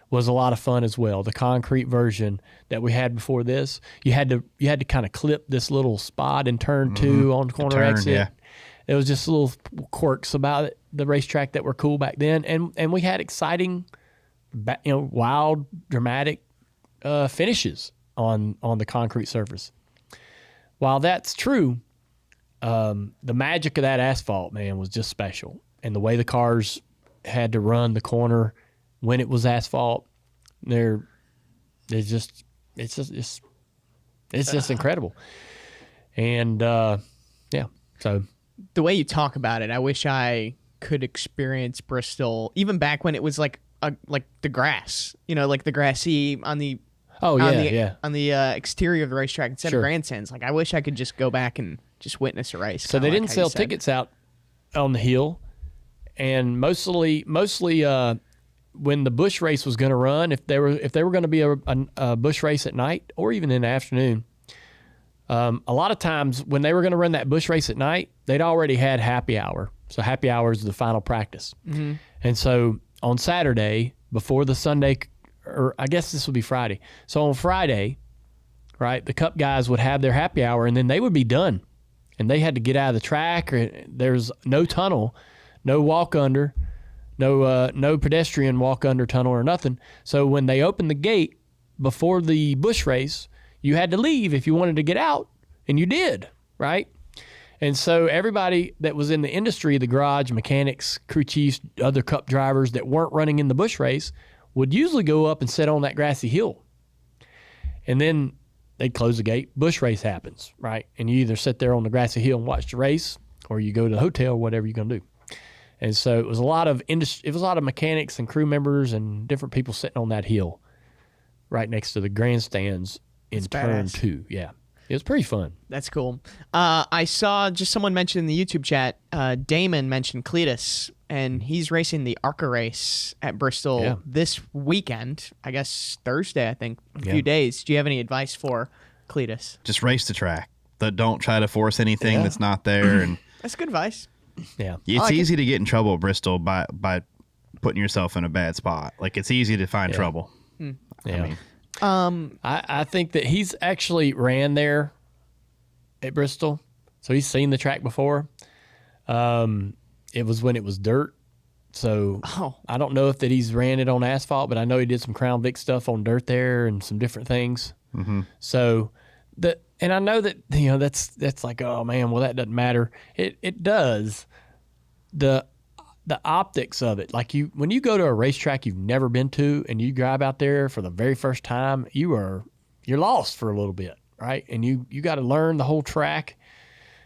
was a lot of fun as well, the concrete version that we had before this, you had to kind of clip this little spot in turn 2 on the corner exit. Yeah. It was just little quirks about it, the racetrack that were cool back then, and we had exciting, wild, dramatic finishes on the concrete surface. While that's true, the magic of that asphalt, man, was just special. And the way the cars had to run the corner when it was asphalt, it's just incredible. And so
The way you talk about it, I wish I could experience Bristol, even back when it was like the grass, like the grassy on the exterior of the racetrack instead of grandstands. Like, I wish I could just go back and just witness a race.
So they didn't sell tickets out on the hill, and mostly when the Busch race was going to run, if they were going to be a Busch race at night or even in the afternoon, a lot of times when they were going to run that Busch race at night, they'd already had happy hour. So happy hour is the final practice. Mm-hmm. And so on Saturday, before the Sunday, or I guess this would be Friday. So on Friday, right, the Cup guys would have their happy hour, and then they would be done. And they had to get out of the track. Or there's no tunnel, no walk under, no pedestrian walk under tunnel or nothing. So when they opened the gate before the Busch race, you had to leave if you wanted to get out, and you did, right? And so everybody that was in the industry, the garage, mechanics, crew chiefs, other Cup drivers that weren't running in the Busch race would usually go up and sit on that grassy hill. And then they'd close the gate, Busch race happens, right? And you either sit there on the grassy hill and watch the race, or you go to the hotel, whatever you're going to do. And so it was a lot of mechanics and crew members and different people sitting on that hill right next to the grandstands in turn 2. Yeah. It was pretty fun.
That's cool. I saw just someone mention in the YouTube chat, Damon mentioned Cleetus, and he's racing the ARCA race at Bristol this weekend. I guess Thursday, I think, a few days. Do you have any advice for Cleetus?
Just race the track. Don't try to force anything that's not there. And
that's good advice.
Yeah.
It's easy to get in trouble at Bristol by putting yourself in a bad spot. Like, it's easy to find trouble.
Yeah. I think that he's actually ran there at Bristol, so he's seen the track before. It was when it was dirt, so I don't know if that he's ran it on asphalt, but I know he did some Crown Vic stuff on dirt there and some different things. Mm-hmm. So and I know that that's like, oh man, well that doesn't matter. It does. The optics of it, like when you go to a racetrack you've never been to and you drive out there for the very first time, you're lost for a little bit, right? And you got to learn the whole track.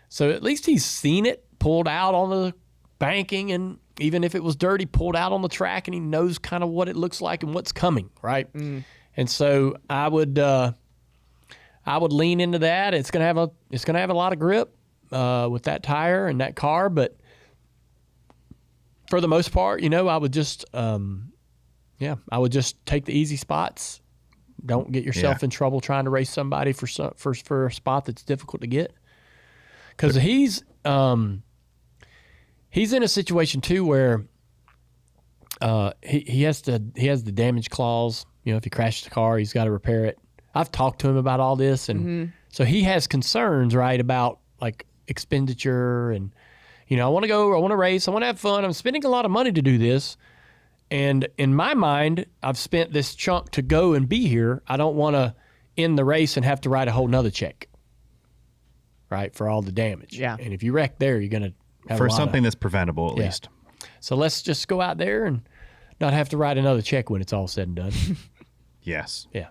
So at least he's seen it pulled out on the banking, and even if it was dirty, pulled out on the track, and he knows kind of what it looks like and what's coming, right? And so I would lean into that. It's gonna have a lot of grip with that tire and that car, but for the most part, I would just, take the easy spots. Don't get yourself in trouble trying to race somebody for a spot that's difficult to get. Because he's in a situation too where he has the damage clause. If he crashes the car, he's got to repair it. I've talked to him about all this, and so he has concerns, right, about like expenditure and. I want to go, I want to race, I want to have fun. I'm spending a lot of money to do this. And in my mind, I've spent this chunk to go and be here. I don't want to end the race and have to write a whole nother check, right, for all the damage.
Yeah.
And if you wreck there, you're going to have
for something that's preventable at least.
So let's just go out there and not have to write another check when it's all said and done.
Yes.
Yeah.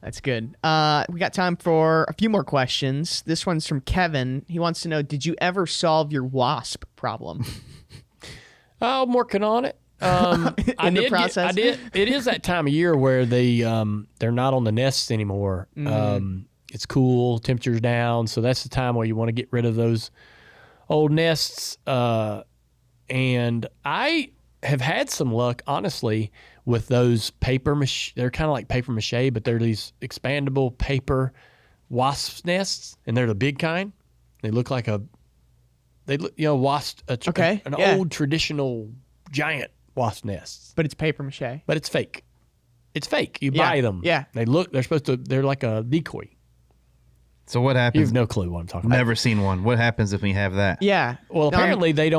That's good. We got time for a few more questions. This one's from Kevin. He wants to know, did you ever solve your Wasp problem?
I'm working on it. I did. It is that time of year where they're not on the nests anymore. It's cool, temperature's down, so that's the time where you want to get rid of those old nests. And I have had some luck, honestly, with those paper mache. They're kind of like paper mache, but they're these expandable paper wasp nests, and they're the big kind. They look like wasp, old traditional giant wasp nests.
But it's paper mache.
But it's fake. It's fake. You buy them.
Yeah.
They're like a decoy.
So what happens?
You have no clue what I'm talking about.
Never seen one. What happens if we have that?
Yeah.
Well, apparently they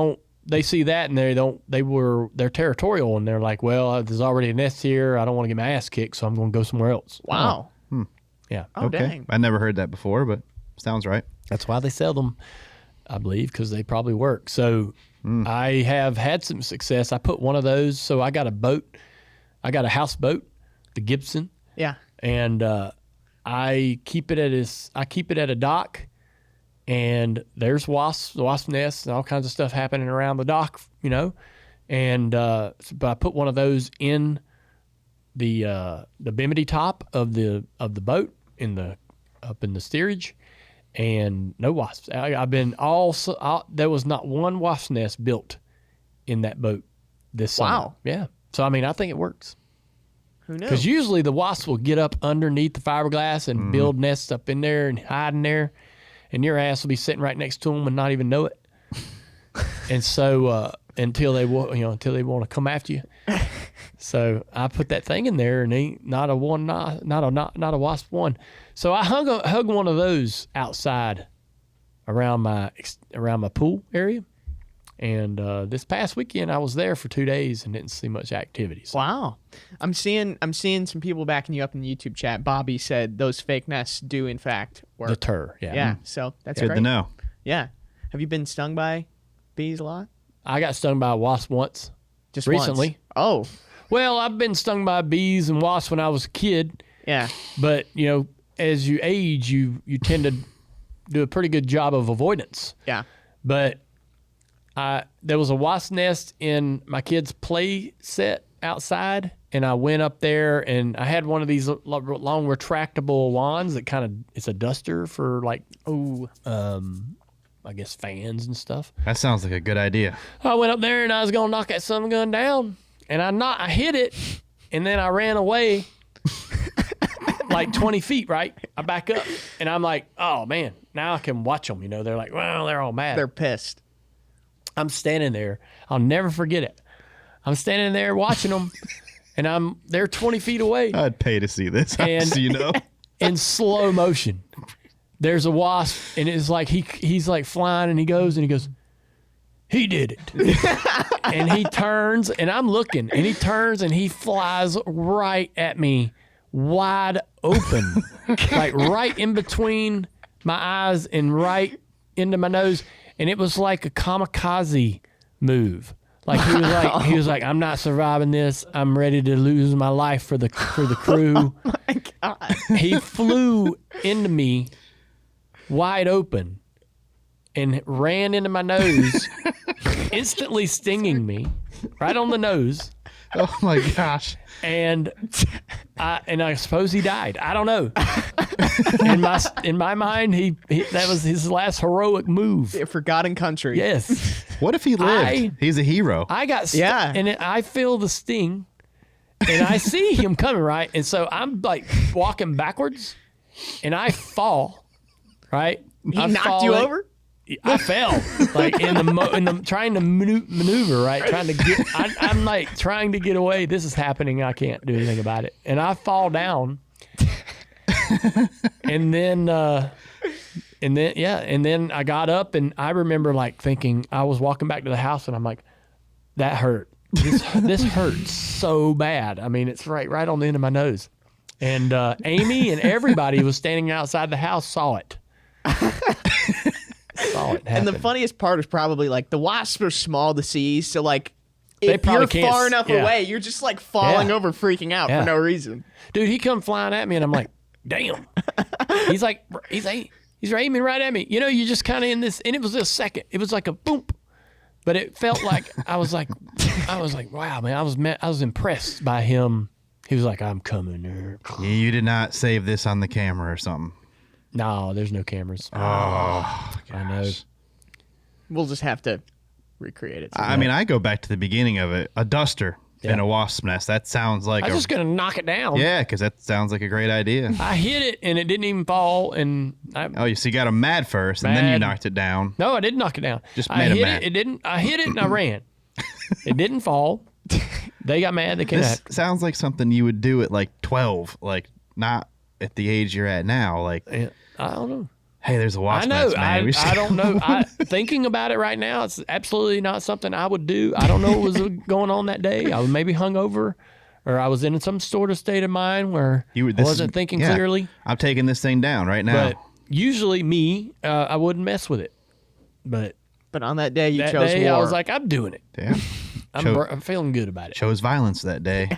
see that and they're territorial, and they're like, well, there's already a nest here. I don't want to get my ass kicked, so I'm going to go somewhere else.
Wow.
Yeah.
Oh, dang.
I never heard that before, but sounds right.
That's why they sell them, I believe, because they probably work. So I have had some success. I put one of those. So I got a boat. I got a houseboat, the Gibson,
Yeah.
and I keep it at a dock, and there's wasp nests and all kinds of stuff happening around the dock, And but I put one of those in the bimini top of the boat up in the steerage, and no wasps. I've been there was not one wasp nest built in that boat this summer.
Wow.
Yeah. So I think it works.
Who knew?
Because usually the wasps will get up underneath the fiberglass and build nests up in there and hide in there, and your ass will be sitting right next to them and not even know it. And so until they want to come after you. So I put that thing in there, and ain't not a wasp one. So I hung one of those outside around my pool area. And this past weekend, I was there for 2 days and didn't see much activity. So.
Wow. I'm seeing some people backing you up in the YouTube chat. Bobby said those fake nests do in fact work.
Deter, yeah.
Yeah. So that's
Good
great.
to know.
Yeah. Have you been stung by bees a lot?
I got stung by a wasp once.
Just
recently.
Once. Oh.
Well, I've been stung by bees and wasps when I was a kid.
Yeah.
But, as you age, you tend to do a pretty good job of avoidance.
Yeah.
But there was a wasp nest in my kid's play set outside, and I went up there, and I had one of these long retractable wands that it's a duster for I guess fans and stuff.
That sounds like a good idea.
I went up there and I was gonna knock that son of a gun down, and I hit it, and then I ran away like 20 feet. Right, I back up, and I'm like, oh man, now I can watch them. They're like, well, they're all mad.
They're pissed.
I'm standing there. I'll never forget it. I'm standing there watching them, and they're 20 feet away.
I'd pay to see this,
And-
so you know.
In slow motion, there's a wasp, and it's like he's like flying, and he goes, he did it. And he turns, and I'm looking, and he turns, and he flies right at me, wide open, like right in between my eyes and right into my nose. And it was like a kamikaze move. Like he was like, I'm not surviving this. I'm ready to lose my life for the crew.
Oh my God.
He flew into me wide open and ran into my nose, instantly stinging me right on the nose.
Oh my gosh.
And I suppose he died. I don't know. In my mind, he that was his last heroic move.
Forgotten country.
Yes.
What if he lived? He's a hero.
I got
Yeah.
and I feel the sting, and I see him coming, right? And so I'm like walking backwards, and I fall, right?
He
I'm
knocked you
falling.
over?
I fell like in the trying to maneuver, right? Trying to get. I'm like trying to get away. This is happening. I can't do anything about it, and I fall down, and then I got up, and I remember like thinking I was walking back to the house, and I'm like, that hurt. This hurts so bad. I mean, it's right on the end of my nose, and Amy and everybody was standing outside the house saw it.
And the funniest part is probably like the wasps are small to see, so like
They
if
probably
you're
can't
far enough
yeah.
away, you're just like falling
Yeah.
over, freaking out
Yeah.
for no reason.
Dude, he come flying at me, and I'm like, damn. He's aiming right at me. You just kind of in this, and it was a second. It was like a boom, but it felt like I was like, wow, man. I was impressed by him. He was like, I'm coming there.
You did not save this on the camera or something.
No, there's no cameras.
Oh,
I know.
We'll just have to recreate it.
I mean, I go back to the beginning of it. A duster in a wasp nest. That sounds like
I was just gonna knock it down.
Yeah, because that sounds like a great idea.
I hit it, and it didn't even fall. And
So you got him mad first, and then you
Mad.
knocked it down.
no, I didn't knock it down.
Just
I
made 'em
hit
mad.
it. It didn't. I hit it, and I ran. It didn't fall. They got mad. They came
This
out.
sounds like something you would do at like 12, like not at the age you're at now. Like,
I don't know.
hey, there's a wasp
I know.
nest, man. We should-
I don't know. Thinking about it right now, it's absolutely not something I would do. I don't know what was going on that day. I was maybe hungover or I was in some sort of state of mind where I wasn't thinking
yeah,
clearly.
I'm taking this thing down right now.
But usually me, I wouldn't mess with it. But
on that day, you
that
chose
day,
war.
I was like, I'm doing it.
Yeah.
I'm feeling good about it.
Chose violence that day.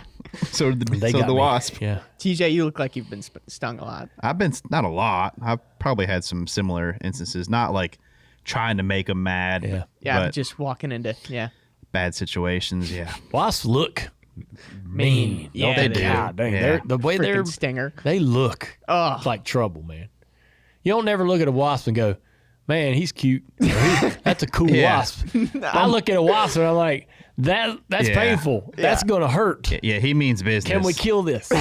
So did
They
the
got me.
Wasp.
Yeah.
TJ, you look like you've been stung a lot.
I've been, not a lot. I've probably had some similar instances. Not like trying to make them mad.
Yeah.
Yeah,
But
just walking into
bad situations. Yeah.
Wasps look mean.
Yeah,
Don't
they do.
God dang,
Yeah.
the way
freaking stinger.
they look
Ugh.
like trouble, man. You don't never look at a wasp and go, man, he's cute. That's a cool
Yeah.
wasp. I look at a wasp and I'm like, that's
Yeah.
painful. That's going to hurt.
Yeah, he means business.
Can we kill this?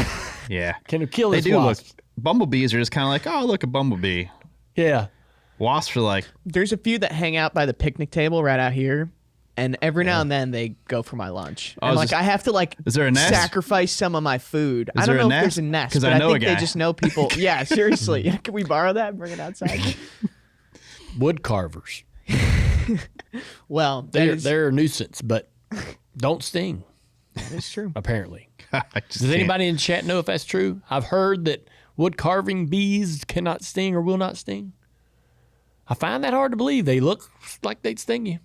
Yeah.
Can we kill
They
this
do
wasp?
look. Bumblebees are just kind of like, oh, look, a bumblebee.
Yeah.
Wasps are like,
There's a few that hang out by the picnic table right out here, and every now and then they go for my lunch.
Oh,
And
is
like
this-
I have to like
is there a nest?
sacrifice some of my food. I
Is
don't
there a
know if there's a
nest?
nest,
'Cause
but
I
I
know a
think they
guy.
just know people. Yeah, seriously. Yeah, can we borrow that and bring it outside?
Wood carvers.
Well,
They're a nuisance, but don't sting,
that's true.
apparently.
I just
Does
can't.
anybody in the chat know if that's true? I've heard that wood carving bees cannot sting or will not sting. I find that hard to believe. They look like they'd sting you.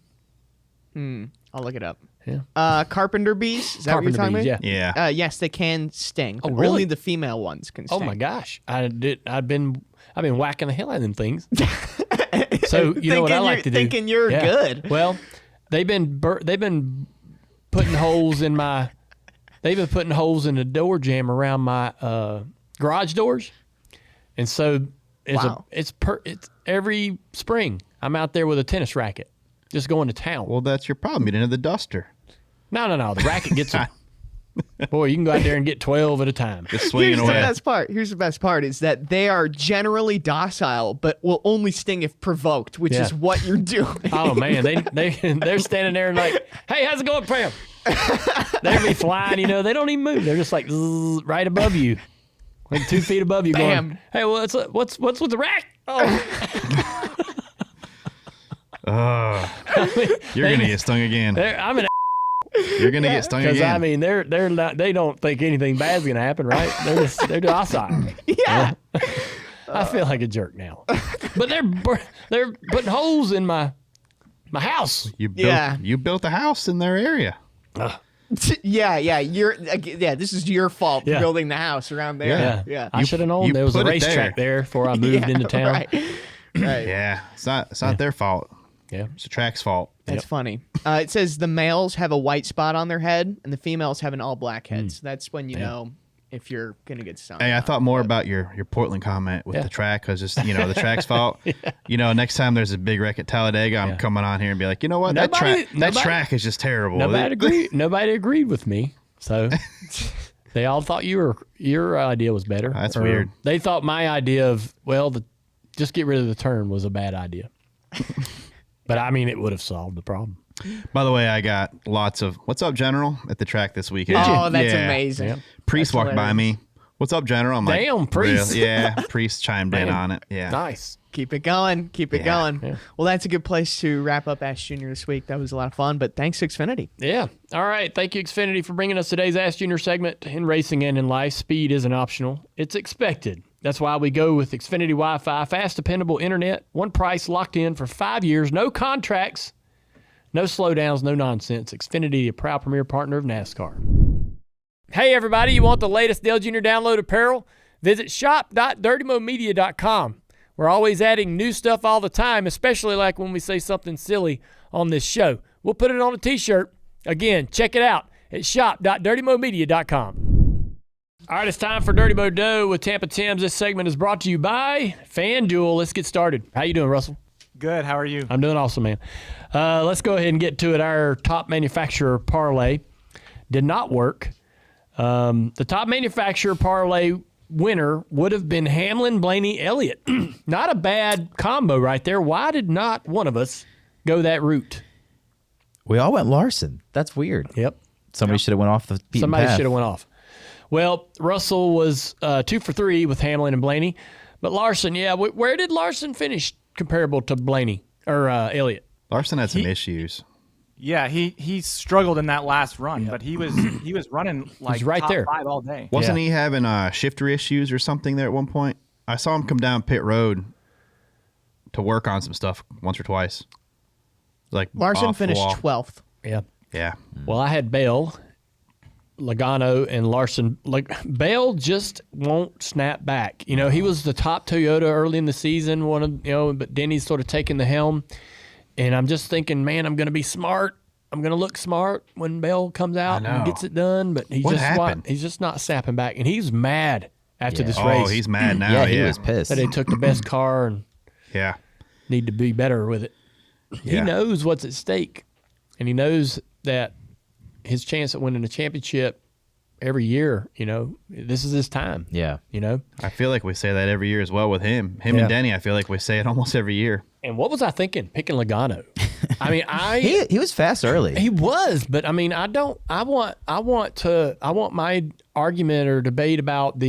I'll look it up.
Yeah.
Carpenter bees. Is that what you're
Carpenter
talking
bees,
about?
Yeah.
Yes, they can sting.
Oh,
but
really?
Only the female ones can
Oh
sting.
my gosh. I've been whacking the hell out of them things. So you know what I like to do?
Thinking you're
Yeah.
good.
Well, they've been putting holes in the door jamb around my garage doors, and so
Wow.
it's every spring I'm out there with a tennis racket, just going to town.
Well, that's your problem. You didn't have the duster.
No, the racket gets them. Boy, you can go out there and get 12 at a time.
Just swinging
Here's the
away.
best part. Here's the best part is that they are generally docile, but will only sting if provoked, which
Yeah.
is what you're doing.
Oh man, they're standing there and like, hey, how's it going, Pam? They'll be flying, they don't even move. They're just like zzz, right above you, like 2 feet above you,
Bam.
going, hey, what's with the rack? Oh,
You're gonna get stung again.
I'm an
You're gonna get stung
because
again.
I mean they're not, they don't think anything bad's gonna happen, right? They're docile.
Yeah.
I feel like a jerk now, but they're putting holes in my house.
You built,
Yeah.
you built a house in their area.
Yeah. This is your fault
Yeah.
for building the house around there.
Yeah, I should have known
you
there was a
put it
racetrack there before I moved into town.
Right.
Yeah, it's not their fault.
Yeah.
It's the track's fault.
That's funny. It says the males have a white spot on their head and the females have an all black
Hmm.
head. So that's when you know if you're gonna get stung.
Hey, I thought more about your Portland comment with
Yeah.
the track because just the track's fault. Next time there's a big wreck at Talladega, I'm coming on here and be like, you know what, that track is just terrible.
Nobody agreed with me, so they all thought your idea was better.
That's
Or
weird.
They thought my idea of just get rid of the turn was a bad idea. But I mean, it would have solved the problem.
By the way, I got lots of "What's up, General?" at the track this weekend.
Oh, that's
Yeah.
amazing.
Yeah.
Priest
That's
walked by me. What's up, General? I'm
Damn,
like,
Priest.
"Really?" Yeah, Priest chimed in
Man.
on it. Yeah.
Nice.
Keep it going. Keep it
Yeah.
going.
Yeah.
Well, that's a good place to wrap up Ask Junior this week. That was a lot of fun, but thanks, Xfinity.
Yeah. All right. Thank you, Xfinity, for bringing us today's Ask Junior segment. In racing and in life, speed isn't optional. It's expected. That's why we go with Xfinity Wi-Fi, fast, dependable internet, one price locked in for 5 years, no contracts, no slowdowns, no nonsense. Xfinity, a proud premier partner of NASCAR. Hey, everybody, you want the latest Dale Jr. download apparel? Visit shop.dirtymomedia.com. We're always adding new stuff all the time, especially like when we say something silly on this show. We'll put it on a t-shirt. Again, check it out at shop.dirtymomedia.com. All right, it's time for Dirty Mo Dough with Tampa Tim's. This segment is brought to you by FanDuel. Let's get started. How you doing, Russell?
Good. How are you?
I'm doing awesome, man. Let's go ahead and get to it. Our top manufacturer parlay did not work. The top manufacturer parlay winner would have been Hamlin, Blaney, Elliott. Not a bad combo right there. Why did not one of us go that route?
We all went Larson. That's weird.
Yep.
Somebody should have went off the beaten
Somebody
path.
should have went off. Well, Russell was 2 for 3 with Hamlin and Blaney. But Larson, yeah, where did Larson finish comparable to Blaney or Elliott?
Larson had some issues.
Yeah, he struggled in that last run, but he was running like
right
top
there.
5 all day.
Wasn't he having shifter issues or something there at one point? I saw him come down pit road to work on some stuff once or twice. Like
Larson
off the
finished
wall.
12th.
Yeah.
Yeah.
Well, I had Bell, Logano, and Larson. Like Bell just won't snap back. You know, he was the top Toyota early in the season. But Denny's sort of taking the helm, and I'm just thinking, man, I'm going to be smart. I'm going to look smart when Bell comes out and gets it done. But
What happened?
He's just not snapping back, and he's mad after this
Oh,
race.
he's mad now.
Yeah, he was pissed.
that they took the best car and
Yeah.
need to be better with it. He
Yeah.
knows what's at stake, and he knows that his chance at winning a championship every year, this is his time.
Yeah.
I feel like we say that every year as well with him.
Yeah.
And Denny, I feel like we say it almost every year.
And what was I thinking picking Logano? I mean,
He was fast early.
he was, but I mean, I want my argument or debate about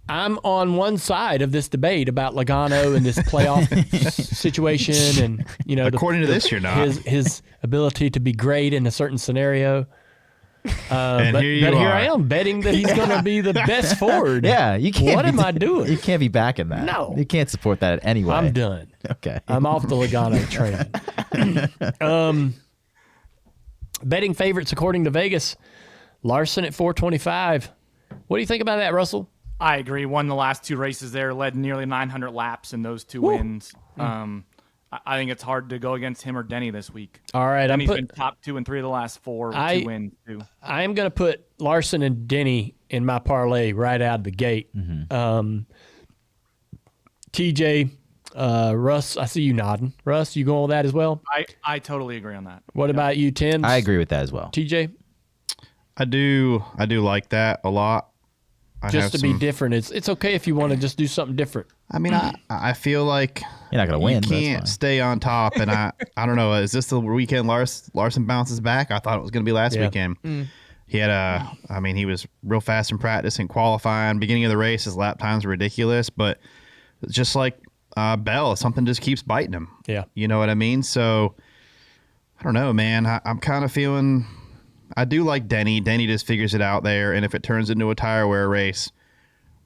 I'm on one side of this debate about Logano and this playoff situation, and
According to this, you're not.
his ability to be great in a certain scenario.
And
But
here
here
are.
I am betting that he's going to be the best Ford.
Yeah, you can't.
What am I doing?
You can't be backing that.
No.
You can't support that anyway.
I'm done.
Okay.
I'm off the Logano train. Betting favorites according to Vegas, Larson at 425. What do you think about that, Russell?
I agree. Won the last 2 races there, led nearly 900 laps in those 2 wins. I think it's hard to go against him or Denny this week.
All right,
Denny's been top 2 and 3 of the last 4 with 2 wins too.
I am going to put Larson and Denny in my parlay right out of the gate. TJ, Russ, I see you nodding. Russ, you going with that as well?
I totally agree on that.
What about you, Tim?
I agree with that as well.
TJ?
I do like that a lot.
Just to be different. It's okay if you want to just do something different.
I mean, I feel like
You're not going to win.
you
but that's
can't
fine.
stay on top. And I don't know. Is this the weekend Larson bounces back? I thought it was going to be last weekend. He had he was real fast in practice and qualifying. Beginning of the race, his lap times were ridiculous. But just like Bell, something just keeps biting him.
Yeah.
You know what I mean? So I don't know, man. I'm kind of feeling. I do like Denny. Denny just figures it out there, and if it turns into a tire wear race,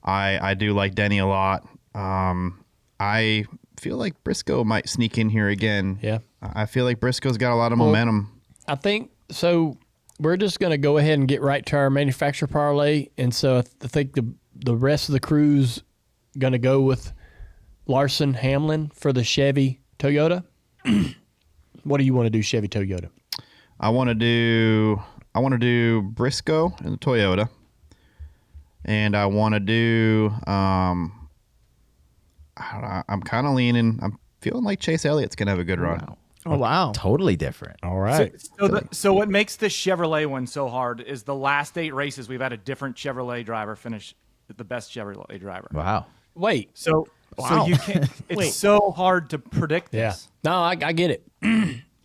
I do like Denny a lot. I feel like Briscoe might sneak in here again.
Yeah.
I feel like Briscoe's got a lot of momentum.
I think so. We're just going to go ahead and get right to our manufacturer parlay, and so I think the rest of the crew's going to go with Larson Hamlin for the Chevy Toyota. What do you want to do, Chevy Toyota?
I want to do Briscoe in the Toyota, and I want to do. I'm kind of leaning. I'm feeling like Chase Elliott's gonna have a good run.
Oh, wow.
Totally different.
All right.
So what makes this Chevrolet one so hard is the last 8 races we've had a different Chevrolet driver finish the best Chevrolet driver.
Wow.
Wait.
So you can't. It's so hard to predict
Yeah.
this.
No, I get it.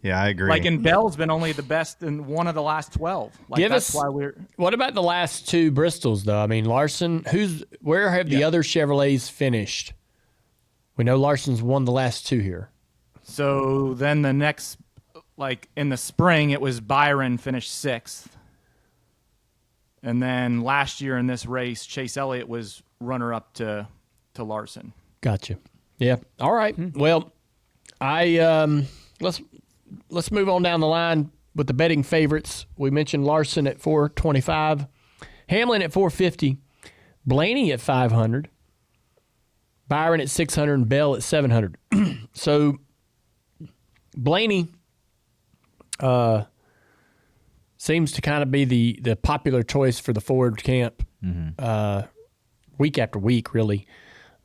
Yeah, I agree.
Like, and Bell's been only the best in one of the last 12. Like,
Give
that's
us-
why we're.
What about the last 2 Bristols, though? I mean, Larson, where have the other Chevrolets finished? We know Larson's won the last 2 here.
So then the next, like in the spring, it was Byron finished 6th. And then last year in this race, Chase Elliott was runner up to Larson.
Gotcha. Yeah. All right. Well, let's move on down the line with the betting favorites. We mentioned Larson at 425, Hamlin at 450, Blaney at 500, Byron at 600, and Bell at 700. So Blaney seems to kind of be the popular choice for the Ford camp week after week, really.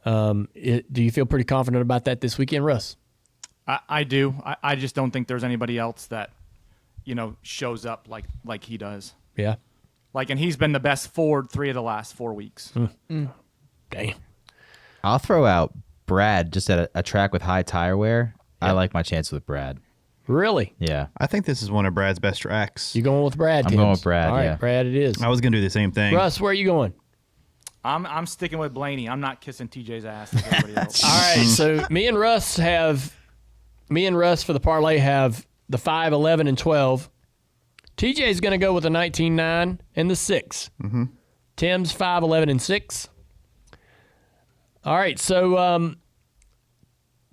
Do you feel pretty confident about that this weekend, Russ?
I do. I just don't think there's anybody else that, shows up like he does.
Yeah.
And he's been the best Ford 3 of the last 4 weeks.
Damn.
I'll throw out Brad just at a track with high tire wear. I like my chance with Brad.
Really?
Yeah.
I think this is one of Brad's best tracks.
You going with Brad?
I'm
Tibbs?
going with Brad,
All right,
yeah.
Brad, it is.
I was gonna do the same thing.
Russ, where are you going?
I'm sticking with Blaney. I'm not kissing TJ's ass like everybody else.
All right, so me and Russ for the parlay have the 5, 11, and 12. TJ is going to go with the 19-9 and the 6. Mm-hmm. Tim's 5, 11, and 6. All right, so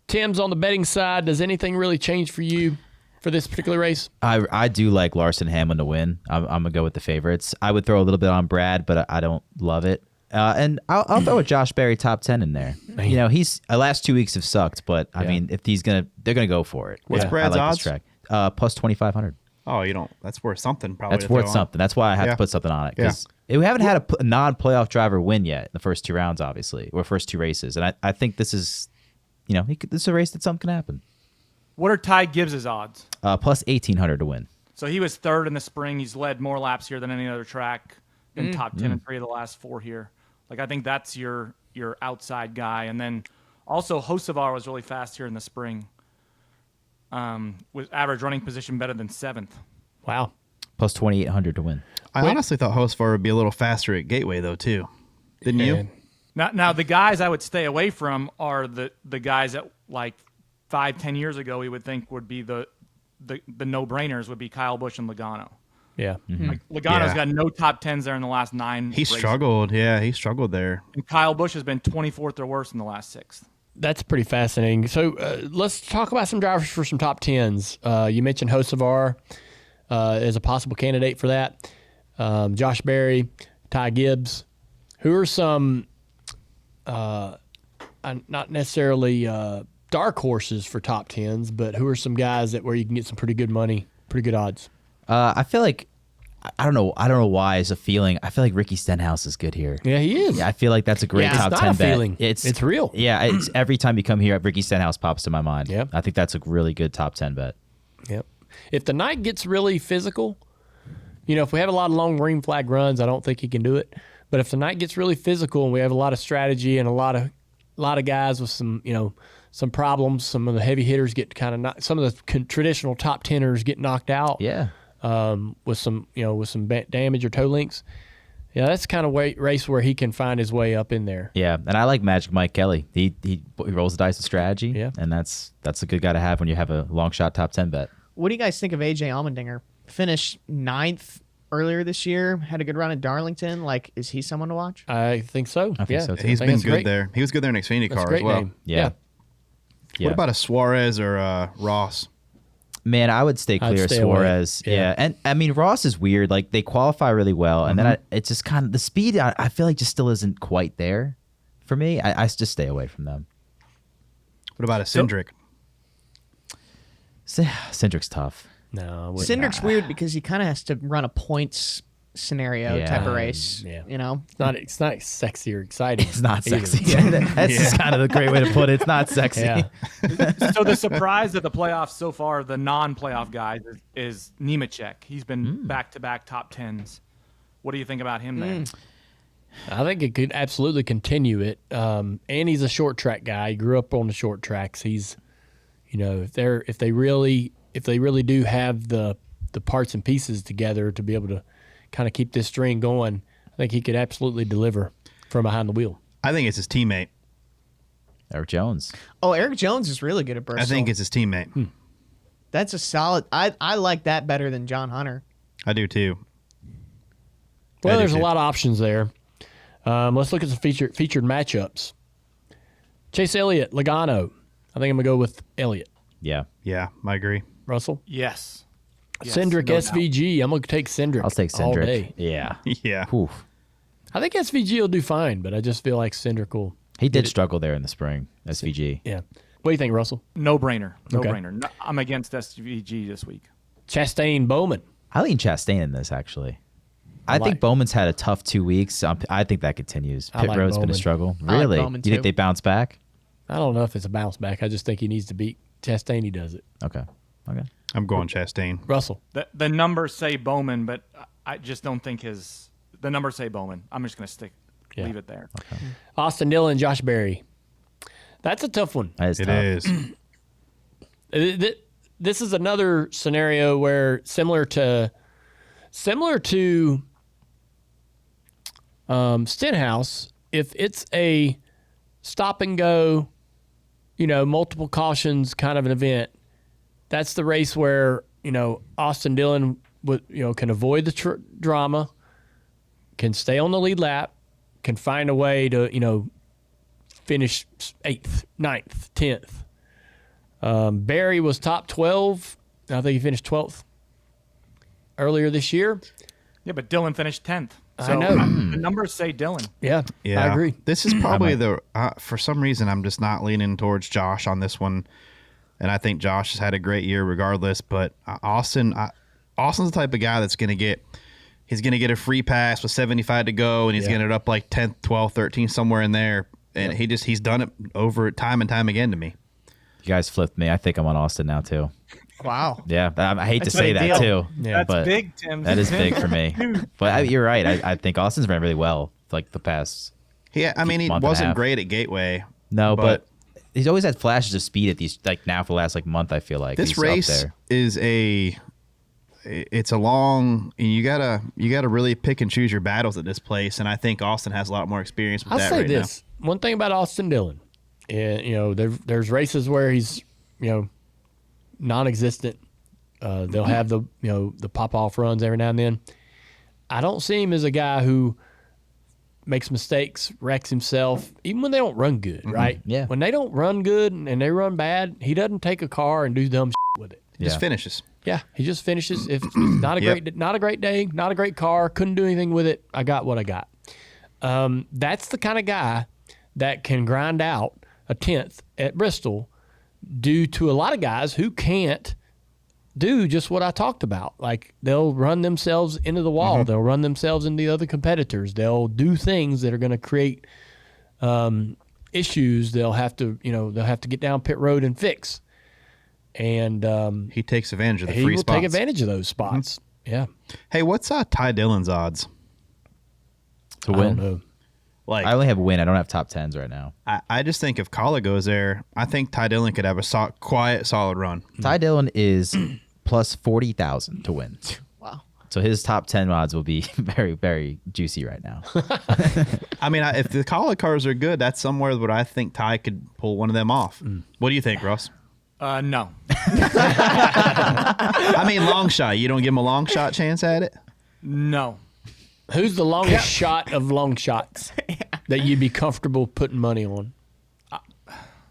Tim's on the betting side. Does anything really change for you for this particular race?
I do like Larson and Hamlin to win. I'm going to go with the favorites. I would throw a little bit on Brad, but I don't love it. And I'll throw a Josh Berry top 10 in there. Man. You know, he's last 2 weeks have sucked, but I mean, if they're gonna go for it.
What's Brad's
I like
odds?
This track. Plus 2,500.
Oh, you don't. That's worth something. Probably.
That's worth something. That's why I have to put something on it because we haven't had a non-playoff driver win yet in the first 2 rounds, obviously, or first 2 races. And I think this is, this is a race that something can happen.
What are Ty Gibbs' odds?
Plus 1,800 to win.
So he was 3rd in the spring. He's led more laps here than any other track. Been top 10 in 3 of the last 4 here. Like, I think that's your outside guy. And then also Hocevar was really fast here in the spring. With average running position better than 7th.
Wow.
Plus 2,800 to win.
I honestly thought Hocevar would be a little faster at Gateway, though, too. Didn't you?
Now the guys I would stay away from are the guys that, like, 5-10 years ago we would think would be the no-brainers would be Kyle Busch and Logano.
Yeah.
Mm-hmm.
Like, Logano's got no top 10s there in the last 9
He
races.
struggled. Yeah, he struggled there.
And Kyle Busch has been 24th or worse in the last 6th.
That's pretty fascinating. So let's talk about some drivers for some top 10s. You mentioned Hocevar as a possible candidate for that. Josh Berry, Ty Gibbs. Who are some not necessarily dark horses for top 10s, but who are some guys where you can get some pretty good money, pretty good odds?
I feel like I don't know why. It's a feeling. I feel like Ricky Stenhouse is good here.
Yeah, he is.
Yeah, I feel like that's a great
Yeah,
top
it's
10
not a
bet.
feeling. It's real.
Yeah, it's every time you come here, Ricky Stenhouse pops to my mind.
Yep.
I think that's a really good top 10 bet.
Yep. If the night gets really physical, if we have a lot of long green flag runs, I don't think he can do it. But if the night gets really physical and we have a lot of strategy and a lot of guys with some some problems, some of the heavy hitters get kind of some of the traditional top teners get knocked out.
Yeah.
With some damage or toe links. Yeah, that's the kind of race where he can find his way up in there.
Yeah, and I like Magic Mike Kelly. He rolls the dice with strategy.
Yeah.
And that's a good guy to have when you have a long shot top 10 bet.
What do you guys think of AJ Allmendinger? Finished 9th earlier this year. Had a good run at Darlington. Like, is he someone to watch?
I think so.
I think so, too.
He's
I think
been
that's
good
great.
there. He was good there in Xfinity
That's a
car
great
as well.
name.
Yeah.
What about a Suarez or Ross?
Man, I would stay clear of
stay away.
Suarez. Yeah. And I mean, Ross is weird. Like, they qualify really well. And then it's just kind of the speed, I feel like just still isn't quite there for me. I just stay away from them.
What about a Cindric?
Cindric's tough.
No, I wouldn't.
Cindric's weird because he kind of has to run a points scenario
Yeah.
type of race.
Yeah. It's not sexy or exciting.
It's not
either.
sexy. That's just kind of the great way to put it. It's not sexy.
Yeah.
So the surprise of the playoffs so far, the non-playoff guys, is Nemechek. He's been back-to-back top 10s. What do you think about him there?
I think it could absolutely continue it. And he's a short track guy. He grew up on the short tracks. He's, if they really do have the parts and pieces together to be able to kind of keep this string going, I think he could absolutely deliver from behind the wheel.
I think it's his teammate.
Eric Jones.
Oh, Eric Jones is really good at Bristol.
I think it's his teammate.
That's a solid. I like that better than John Hunter.
I do too.
Well,
I do
there's a
too.
lot of options there. Let's look at some featured matchups. Chase Elliott, Logano. I think I'm going to go with Elliott.
Yeah.
Yeah, I agree.
Russell?
Yes.
Cindric,
no
SVG. I'm going to take Cindric.
I'll take
all
Cindric.
day.
Yeah.
Yeah.
Oof.
I think SVG will do fine, but I just feel like Cindric will.
He did struggle there in the spring, SVG.
Yeah. What do you think, Russell?
No-brainer.
Okay.
No-brainer. No, I'm against SVG this week.
Chastain, Bowman.
I lean Chastain in this, actually. I
like-
think Bowman's had a tough 2 weeks. I think that continues.
I
Pit
like
Road's been a
Bowman.
struggle.
I like
Really?
Bowman,
Do you think
too.
they bounce back?
I don't know if it's a bounce back. I just think he needs to beat Chastain. He does it.
Okay.
I'm going Chastain.
Russell.
The numbers say Bowman, but I just don't think the numbers say Bowman. I'm just going to
Yeah.
leave it there.
Austin Dillon, Josh Berry. That's a tough one.
That is
It
tough.
is.
This is another scenario where similar to Stenhouse, if it's a stop and go, multiple cautions kind of an event, that's the race where, Austin Dillon can avoid the drama, can stay on the lead lap, can find a way to, finish 8th, 9th, 10th. Barry was top 12. I think he finished 12th earlier this year.
Yeah, but Dillon finished 10th. So
I know.
The numbers say Dillon.
Yeah, I agree.
This is probably for some reason, I'm just not leaning towards Josh on this one. And I think Josh has had a great year regardless. But Austin's the type of guy that's going to get a free pass with 75 to go, and he's going to end up like 10th, 12th, 13th, somewhere in there. And he's done it over time and time again to me.
You guys flipped me. I think I'm on Austin now too.
Wow.
Yeah, I hate
That's
to say
a big
that
deal.
too.
Yeah,
That's big, Tim.
That is big for me. But you're right. I think Austin's ran really well like the past.
Yeah, I mean, he
month and a
wasn't
half.
great at Gateway.
No, but he's always had flashes of speed at these, like now for the last month, I feel like.
This
he's up
race
there.
is it's a long, and you gotta really pick and choose your battles at this place. And I think Austin has a lot more experience with
I'll
that
say
right
this. One thing about Austin Dillon, there's races where he's, non-existent. They'll have the pop-off runs every now and then. I don't see him as a guy who makes mistakes, wrecks himself, even when they don't run good, right?
Yeah.
When they don't run good and they run bad, he doesn't take a car and do dumb shit with it.
now. Just finishes.
Yeah, he just finishes. If it's not a great day, not a great car, couldn't do anything with it, I got what I got. That's the kind of guy that can grind out a 10th at Bristol due to a lot of guys who can't do just what I talked about. Like, they'll run themselves into the wall.
Mm-hmm.
They'll run themselves into the other competitors. They'll do things that are going to create issues. They'll have to get down pit road and fix. And
He takes advantage of the
he
free
will
spots.
take advantage of those spots. Yeah.
Hey, what's Ty Dillon's odds?
To
I
win.
don't know.
Like,
I only have win. I don't have top 10s right now.
I just think if Kala goes there, I think Ty Dillon could have a quiet, solid run.
Ty Dillon is plus 40,000 to win.
Wow.
So his top 10 odds will be very, very juicy right now.
I mean, if the Kala cars are good, that's somewhere where I think Ty could pull one of them off. What do you think, Russ?
No.
I mean, long shot. You don't give him a long shot chance at it?
No.
Who's the longest shot of long shots that you'd be comfortable putting money on?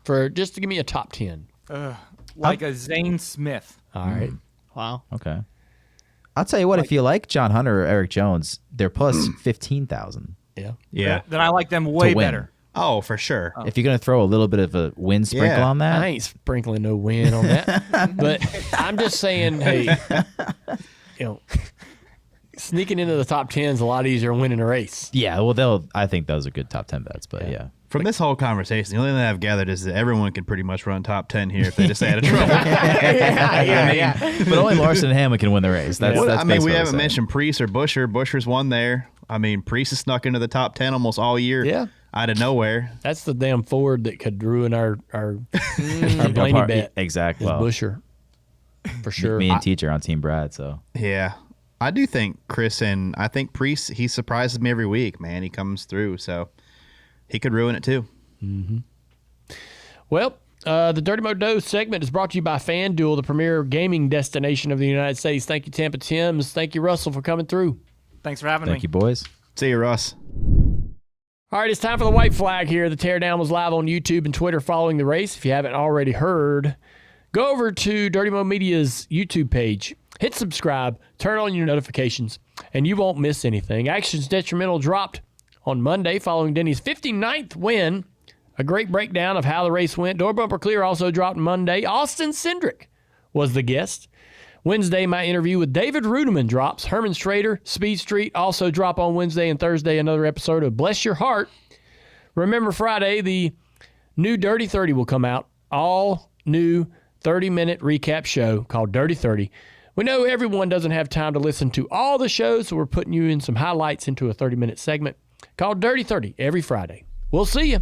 For just to give me a top 10.
Like a Zane Smith.
All right.
Wow.
Okay. I'll tell you what, if you like John Hunter or Eric Jones, they're plus 15,000.
Yeah.
Yeah.
Then I like them way
To win.
better.
Oh, for sure.
If you're going to throw a little bit of a wind sprinkle
Yeah.
on that,
I ain't sprinkling no wind on that. But I'm just saying, hey, sneaking into the top 10 is a lot easier than winning a race.
yeah, well, I think those are good top 10 bets, but yeah.
From this whole conversation, the only thing I've gathered is that everyone can pretty much run top 10 here if they just stay out of trouble.
But only Larson and Hamlin can win the race. That's
Well,
that's
I mean,
basically
we
what I'm
haven't
saying.
mentioned Priest or Busher. Busher's won there. I mean, Priest has snuck into the top 10 almost all year.
Yeah.
Out of nowhere.
That's the damn Ford that could ruin our Blaney
Part-
bet.
Exactly.
Is
Well,
Busher. For sure.
me and Teacher on Team Brad, so.
Yeah. I do think Chris and I think Priest, he surprises me every week, man. He comes through, so he could ruin it too.
Well, the Dirty Mo Doe segment is brought to you by FanDuel, the premier gaming destination of the United States. Thank you, Tampa Tims. Thank you, Russell, for coming through.
Thanks for having me.
Thank you, boys.
See you, Russ.
All right, it's time for the white flag here. The teardown was live on YouTube and Twitter following the race. If you haven't already heard, go over to Dirty Mo Media's YouTube page. Hit subscribe, turn on your notifications, and you won't miss anything. Actions Detrimental dropped on Monday following Denny's 59th win. A great breakdown of how the race went. Door Bumper Clear also dropped Monday. Austin Cindric was the guest. Wednesday, my interview with David Rudeman drops. Herman Schrader, Speed Street also drop on Wednesday and Thursday. Another episode of Bless Your Heart. Remember, Friday, the new Dirty 30 will come out. All new 30-minute recap show called Dirty 30. We know everyone doesn't have time to listen to all the shows, so we're putting you in some highlights into a 30-minute segment called Dirty 30 every Friday. We'll see you.